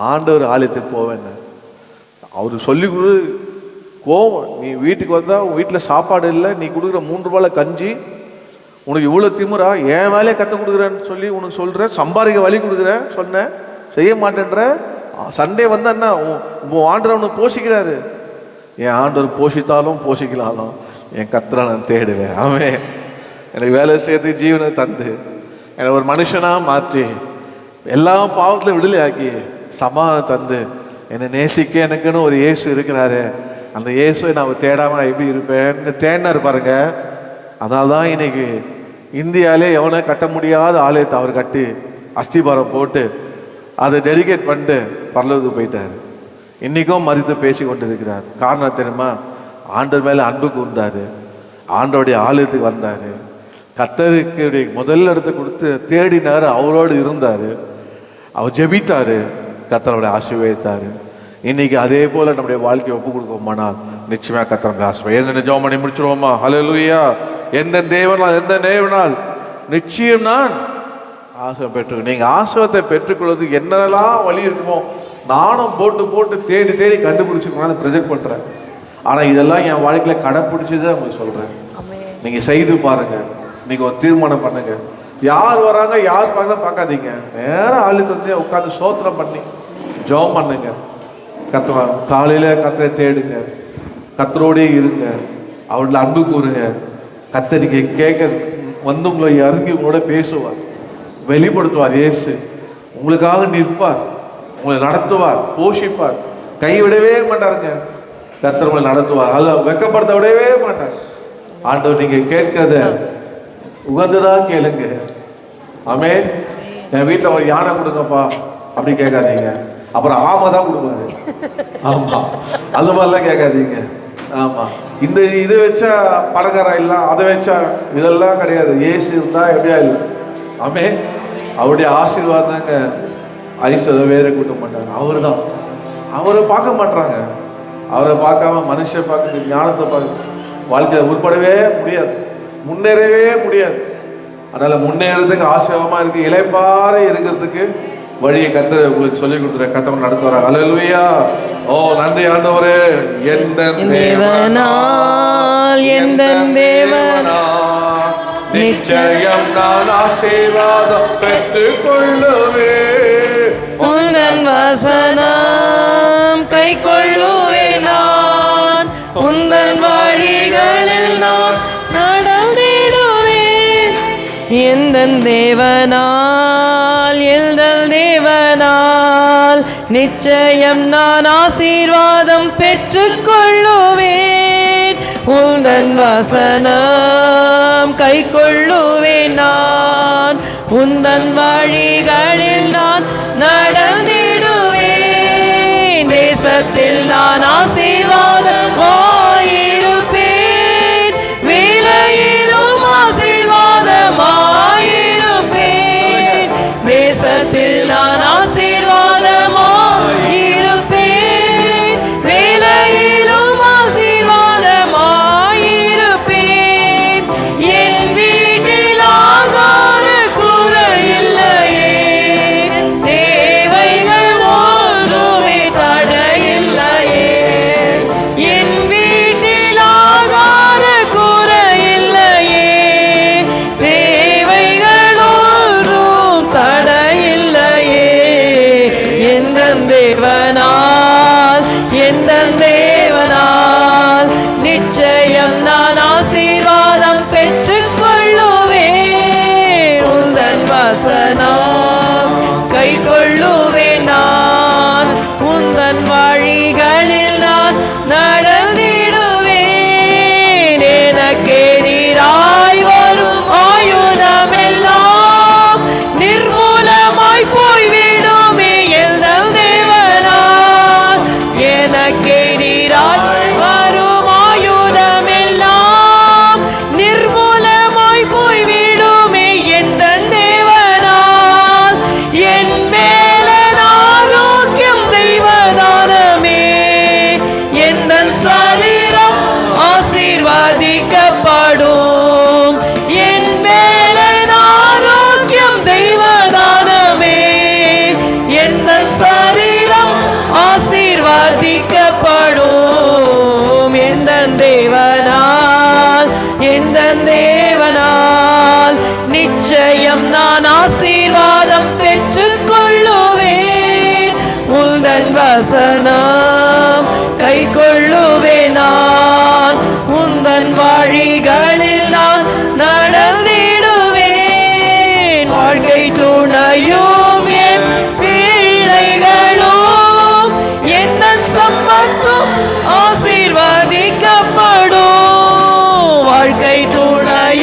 ஆண்டவர் ஆலயத்துக்கு போவேன்னு அவர் சொல்லி கொடு. கோவம், நீ வீட்டுக்கு வந்தால் உன் வீட்டில் சாப்பாடு இல்லை, நீ கொடுக்குற 3 ரூபாயில் கஞ்சி, உனக்கு இவ்வளோ திமுறா, என் வேலையை கற்றுக் கொடுக்குறேன்னு சொல்லி உனக்கு சொல்கிறேன், சம்பாதிக்க வழி கொடுக்குறேன் சொன்னேன், செய்ய மாட்டேன்ற. சண்டே வந்தால் என்ன உன் ஆண்டவர் உனக்கு போஷிக்கிறாரு. என் ஆண்டவர் போஷித்தாலும் போஷிக்கலாலும் என் கர்த்தரை நான் தேடுவேன். அவன் எனக்கு வேலை செய்யறது ஜீவனை தந்து என்னை ஒரு மனுஷனாக மாற்றி எல்லா பாவத்தில் விடுதலை ஆக்கி சமாதானம் தந்து என்னை நேசிக்க எனக்குன்னு ஒரு இயேசு இருக்கிறாரு. அந்த இயேசுவை நான் தேடாமல் நான் எப்படி இருப்பேன்னு தேடினார் பாருங்க. அதனால தான் இன்னைக்கு இந்தியாவிலே எவனை கட்ட முடியாத ஆலயத்தை அவர் கட்டி அஸ்திபாரம் போட்டு அதை டெடிகேட் பண்ணிட்டு பரலோகத்துக்கு போயிட்டார். இன்றைக்கும் மறித்து பேசி கொண்டிருக்கிறார். காரணம் தெரியுமா? ஆண்டவர் மேலே அன்பு கூர்ந்தார், ஆண்டோடைய ஆலயத்துக்கு வந்தார், கர்த்தருக்கு முதல் இடத்தை கொடுத்து தேடினார், அவரோடு இருந்தார், அவர் ஜெபித்தார், கர்த்தரோட ஆசீர்வதித்தார். இன்னைக்கு அதே போல நம்முடைய வாழ்க்கையை ஒப்பு கொடுக்கோமானால் நிச்சயமாக கர்த்தர் ஆசீர்வாதம். என்ன ஜெபம் பண்ணி முடிச்சிருவோமா? ஹல்லேலூயா. எந்த தேவனால் நிச்சயம் நான் ஆசீர்வாதம் பெற்று. நீங்கள் ஆசீர்வாதத்தை பெற்றுக்கொள்வதுக்கு என்னெல்லாம் வழி இருக்குமோ நானும் போட்டு தேடி கண்டுபிடிச்சிக்கணும் ப்ரொஜெக்ட் பண்ணுறேன். ஆனால் இதெல்லாம் என் வாழ்க்கையில் கடைப்பிடிச்சி தான் உங்களுக்கு சொல்கிறேன். நீங்கள் செய்து பாருங்கள், நீங்கள் ஒரு தீர்மானம் பண்ணுங்கள். யார் வராங்க யார் பார்க்காதீங்க, நேரம் ஆளுக்கு வந்து உட்காந்து சோத்திரம் பண்ணி ஜெபம் பண்ணுங்க. காலையில் கத்தரை தேடுங்க, கத்தரோடே இருங்க, அவர்களை அன்பு கூறுங்க. கத்தரிக்கை கேட்க வந்து உங்களை இறங்கி உங்களோட பேசுவார், வெளிப்படுத்துவார். இயேசு உங்களுக்காக நிற்பார், உங்களை நடத்துவார், போஷிப்பார், கைவிடவே மாட்டாருங்க. கர்த்தர் உங்களை நடத்துவார், அதில் வெக்கப்படுத்த விடவே மாட்டார். ஆண்டவர் நீங்கள் கேட்கறத உகந்ததான் கேளுங்க. ஆமென். என் வீட்டில் ஒரு யானை கொடுங்கப்பா அப்படி கேட்காதீங்க, அப்புறம் ஆமை தான் கொடுப்பாரு. ஆமாம், அது மாதிரிலாம் கேட்காதீங்க. ஆமாம், இந்த இதை வச்சா பணக்காரா இல்லை, அதை வச்சா இதெல்லாம் கிடையாது. ஏசு இருந்தால் எப்படியா இல்லை. ஆமென். அவருடைய ஆசீர்வாதங்க ஐஸ்வர்ய வேற கூட்ட மாட்டாங்க. அவர் தான், அவரை பார்க்க மாட்டாங்க. அவரை பார்க்காம மனுஷன் பார்க்க, ஞானத்தை பார்க்க வாழ்க்கையில் உட்படவே முடியாது, முன்னேறவே முடியாது. அதனால் முன்னேறதுக்கு ஆசீர்வாதமாக இருக்குது, இளைப்பாறை இருக்கிறதுக்கு வழியை கர்த்தர் உங்களுக்கு சொல்லி கொடுத்துற கர்த்தர் நடத்துவார். ஹல்லேலூயா. ஓ நன்றி ஆண்டவரே. எந்த தேவனால் நிச்சயம் நான் ஆசீர்வாதம் பெற்றுக் கொள்ளுவேன். உந்தன் வசனம் கை கொள்ளுவேன் நான், உந்தன் வழிகளில் நான் நடந்திடுவேன். எந்தன் தேவனால் நிச்சயம் நான் ஆசீர்வாதம் பெற்றுக் கொள்ளுவேன். உந்தன் வசனம் கை கொள்ளுவேன் நான், உந்தன் வழிகளில் நான் நடந்திடுவேன். தேசத்தில் நான் ஆசீர்வாதமாயிருப்பேன், வேலையிலும் ஆசீர்வாதமாயிருப்பேன். தேசத்தில் நான் ஆசீர்வாதமாயிருப்பேன், வேலையிலும் ஆசீர்வாதமாயிருப்பேன். என் வீட்டில் ஆகார குறையில்லையே, தேவைகள் ஒன்றுமே தடையில்லையே. என் வீட்டில் ஆகார குறையில்லையே, தேவைகள் ஒன்றும் தடையில்லையே. எந்தன் தேவனால் நிச்சயம் நான் ஆசீர்வாதம் பெற்றுக் கொள்ளுவேன். உந்தன் வசனம் கை கொள்ளுவேன் நான், உந்தன் வழிகளில் நான் நடந்திடுவேன். எனக்கு எதிராய் வரும் ஆயுதமெல்லாம் நிர்மூலமாய் போய்விடுமே எந்தன் தேவனால். எனக்கு எதிராய் வரும் ஆயுதமெல்லாம் நிர்மூலமாய் போய்விடுமே எந்தன் தேவனால். என் மேல ஆரோக்கியம் தெய்வதானமே, எந்தன் சரீரம் ஆசீர்வதிக்கப்படும். என் மேல ஆரோக்கியம் தெய்வதானமே, எந்தன் சரீரம் ஆசீர்வதிக்கப்படும். எந்தன் தேவனால் நிச்சயம் நான் ஆசீர்வாதம் பெற்றுக் கொள்ளுவேன். உந்தன் வசனம் கை கொள்ளுவேன் நான், உந்தன் வழிகளில் நான் நடந்திடுவேன். வாழ்க்கை துணையும் என் பிள்ளைகளும் எந்தன் சம்பத்தும் ஆசீர்வதிக்கப்படும். வாழ்க்கை துணை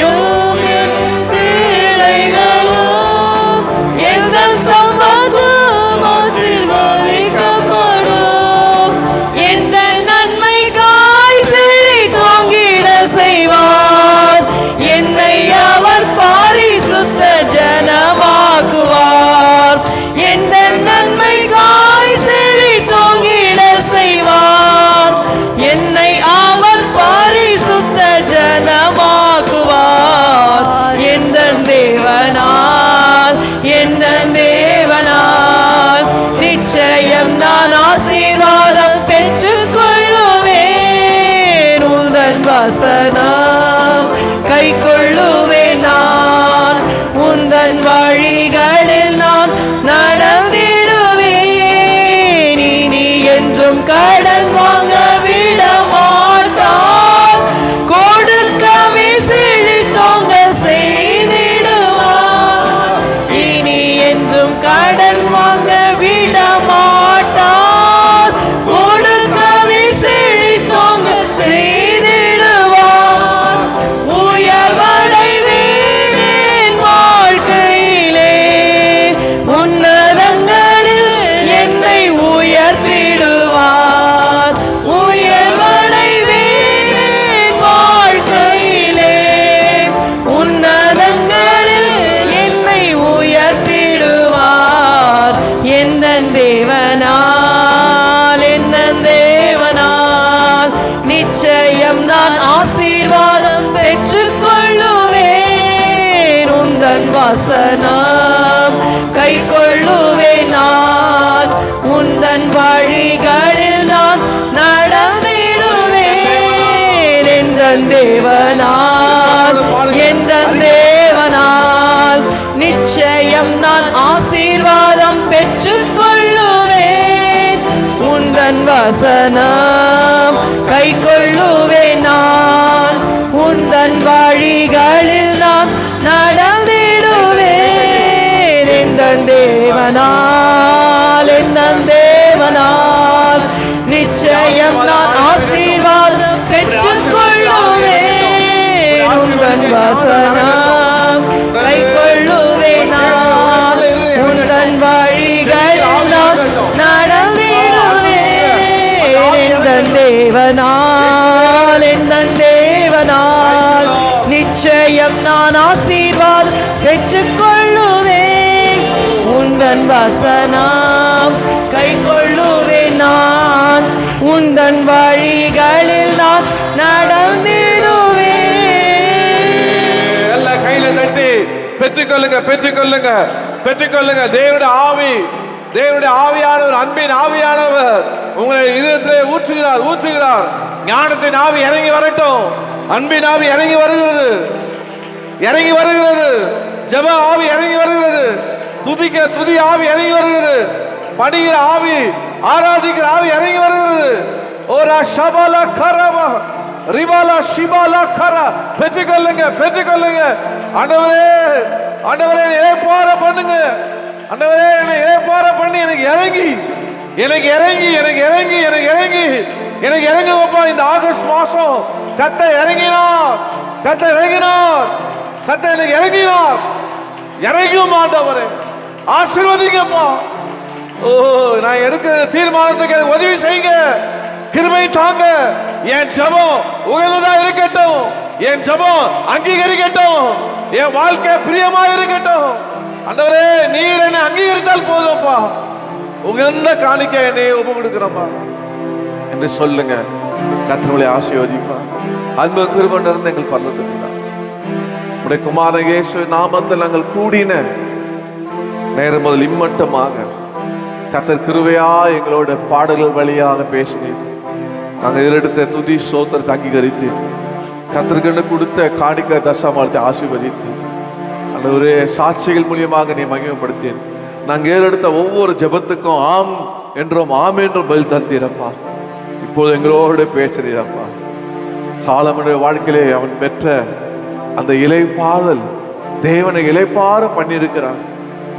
எந்த தேவனால் நிச்சயம் நான் ஆசீர்வாதம் பெற்றுக் கொள்ளுவேன். உந்தன் வசனம் கை கொள்ளுவேன் நான். உந்தன் வழிகளில் நான் நடந்திடுவேன். இனி என்றும் கடன் வாங்க விட மாட்டான். கொடுக்கவே செழித்தோங்க செய்திடுவான். இனி என்றும் கடன் வாங்க விட மாட்டான். கொடுக்கவே செழித்தோங்க செய்திடுவான். உயர்வடைவேன் என் வாழ்க்கையிலே. உன்னதங்களில் என்னை உயர்த்திடுவார். உயர்வடைவேன் என் வாழ்க்கையிலே. உன்னதங்களில் என்னை உயர்த்திடுவார். எந்த தேவனால் எந்த தேவனால் நிச்சயம் நான் ஆசீர்வாதம் பெற்றுக் கொள்ளுவேன். உந்தன் வசனம் கை கொள்ளுவேன் நான். உந்தன் வழிகளில் நான் நடந்திடுவேன். எந்த தேவனால் எந்த தேவனால் நிச்சயம் நான் ஆசீர்வாதம் பெற்றுக் கொள்ளுவேன். உந்தன் வசனம் கை கொள்ளுவேன் நான். உந்தன் வழிகளில் நான் நடந்திடுவேன். எந்த தேவனால் எந்த தேவனால் நிச்சயம் நான் ஆசீர்வாதம் பெற்றுக் கொள்ளுவேன். உந்தன் வசனம் கை கொள்ளுவேன் நான். உந்தன் வழிகளில் நான் நடந்திடுவேன். எந்த தேவனால் எந்த தேவனால் நிச்சயம் நான் ஆசீர்வாதம் பெற்றுக் கொள்ளுவேன். உந்தன் வசனம் கை கொள்ளுவேன் நான். உந்தன் வழிகளில் நான் நடந்திடுவேன். எல்லா கையில தட்டி பெற்றுக்கொள்ளுங்க, பெற்றுக்கொள்ளுங்க, பெற்றுக்கொள்ளுங்க. தேவனுடைய ஆவி, தேவனுடைய ஆவியானவர், அன்பின் ஆவியானவர் உங்களை இதயத்திலே ஊற்றுகிறார், ஊற்றுகிறார். ஞானத்தின் ஆவி இறங்கி வரட்டும். அன்பின் ஆவி இறங்கி வருகிறது, இறங்கி வருகிறது. ஜெப ஆவி இறங்கி வருகிறது. துதிக்க துதி ஆவி இறங்கி வருகிறது. பணிகிற ஆவி, ஆராதிக்கிற ஆவி இறங்கி வருகிறது. ஓரா ஷபாலா கரவா ரிபாலா ஷிபாலா கரா. பெற்றுக்கொள்ளுங்க, பெற்றுக்கொள்ளுங்க. ஆண்டவரே, ஆண்டவரே இளைப்பாற பண்ணுங்க. ஆண்டவரே என்னை இளைப்பாற பண்ணி எனக்கு இறங்கி, எனக்கு இறங்கி, எனக்கு இறங்கி, எனக்கு இறங்கி, எனக்கு இறங்குவப்பா. இந்த ஆகஸ்ட் மாசம் கத்த இறங்கினார், கத்த இறங்கினார், கத்த எனக்கு இறங்கினார். இறங்கும் ஆண்டவரே, ஆசீர்வதிங்கப்பா. ஓ, நான் எடுக்கிற தீர்மானத்துக்கு உதவி செய்யுங்க, கிருபை தாங்க. என் ஜெபம் உகந்ததா இருக்கட்டும், என் ஜெபம் அங்கீகரிக்கட்டும், என் வாழ்க்கை பிரியமா இருக்கட்டும். ஆண்டவரே நீர் என்னை அங்கீகரித்தால் போதும்ப்பா. உகந்த காணிக்க என்னை ஒப்பு கொடுக்கிறப்பா என்று சொல்லுங்க. கர்த்தரை ஆசீர்வதிப்பா. அன்பு கிருபை நிறைந்த எங்கள் பரலோகத்தின் உடைய குமாரன் இயேசு நாமத்தில் நாங்கள் கூடின நேரம் முதல் இம்மட்டமாக கர்த்தர் கிருபையா எங்களோட பாடல்கள் வழியாக பேசினேன். நாங்கள் எடுத்த துதி சோத்திரத்தை அங்கீகரித்து கர்த்தருக்கு கொடுத்த காணிக்க தசமானத்தை ஆசீர்வதித்து அந்த ஒரு சாட்சிகள் மூலியமாக நீ மகிமைப்படுத்தேன். நாங்கள் ஏறெடுத்த ஒவ்வொரு ஜெபத்துக்கும் ஆம் என்றும் ஆம் என்றும் பதில் தந்தீரப்பா. இப்போது எங்களோடு பேசுறீரப்பா. சாலமனுடைய வாழ்க்கையிலே அவன் பெற்ற அந்த இளைப்பாறுதல் தேவனை இளைப்பாற பண்ணியிருக்கிறான்.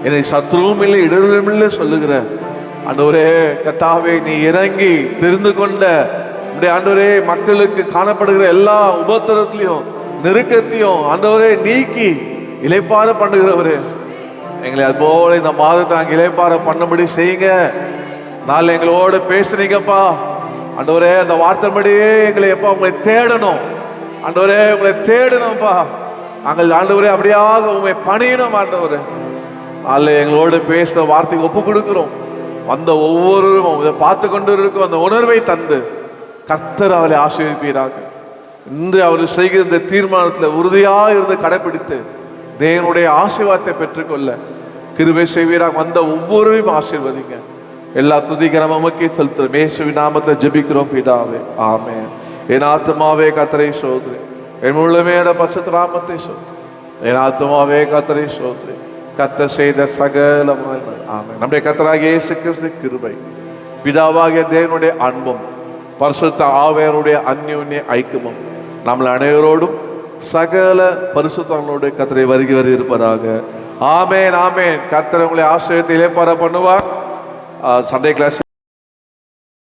என்னை சத்ருவும் இல்லை இடரும் இல்லை சொல்லுகிற ஆண்டவரே கர்த்தாவே, நீ இறங்கி தெரிந்து கொண்ட ஆண்டவரே மக்களுக்கு காணப்படுகிற எல்லா உபத்திரத்திலையும் நெருக்கத்தையும் ஆண்டவரே நீக்கி இளைப்பாற பண்ணுகிறவரே, எங்களை அது போல இந்த மாதத்தை நாங்கள் இளைப்பாற பண்ணும்படி செய்யுங்க. நாள் எங்களோட பேசுனீங்கப்பா ஆண்டவரே. அந்த வார்த்தைப்படியே எங்களை எப்போ உங்களை தேடணும் ஆண்டவரே, உங்களை தேடணும்ப்பா. நாங்கள் ஆண்டவரே அப்படியாக உங்களை பணியணும் ஆண்டவரே. அல்ல எங்களோட பேசுற வார்த்தைக்கு ஒப்பு கொடுக்கிறோம். வந்த ஒவ்வொருவரும் இதை பார்த்து கொண்டு இருக்கும் அந்த உணர்வை தந்து கர்த்தர் அவரை ஆசீர்வதிப்பீராக. இன்று அவர் செய்கிற இந்த தீர்மானத்தில் உறுதியாக இருந்து கடைபிடித்து தேவனுடைய ஆசீர்வாதத்தை பெற்றுக்கொள்ள கிருபை செய்வீராக. வந்த ஒவ்வொருவரையும் ஆசீர்வதிங்க. எல்லா துதிகரம் உமக்கே செலுத்துறோம். இயேசுவின் நாமத்தில் ஜெபிக்கிறோம் பிதாவே, ஆமென். என் ஆத்துமாவே கர்த்தரை ஸ்தோத்திரி, என் முழுமே பரிசுத்த நாமத்தை ஸ்தோத்திரி. என் ஆத்துமாவே கர்த்தரை ஸ்தோத்திரி, கர்த்தர் செய்த சகலமாய். ஆமென். நம்முடைய கர்த்தராகிய இயேசு கிறிஸ்துவின் கிருபை, பிதாவாகிய தேவனுடைய அன்பும், பரிசுத்த ஆவியானவருடைய அந்யோன்ய ஐக்கியமும் நம்மள அனைவரோடும் சகல பரிசுத்தங்களோடு கர்த்தரை வருகி இருப்பதாக. ஆமென், ஆமென். கர்த்தர் உங்களை ஆசீர்வாதத்தை இளைப்பாற பண்ணுவார். Sunday class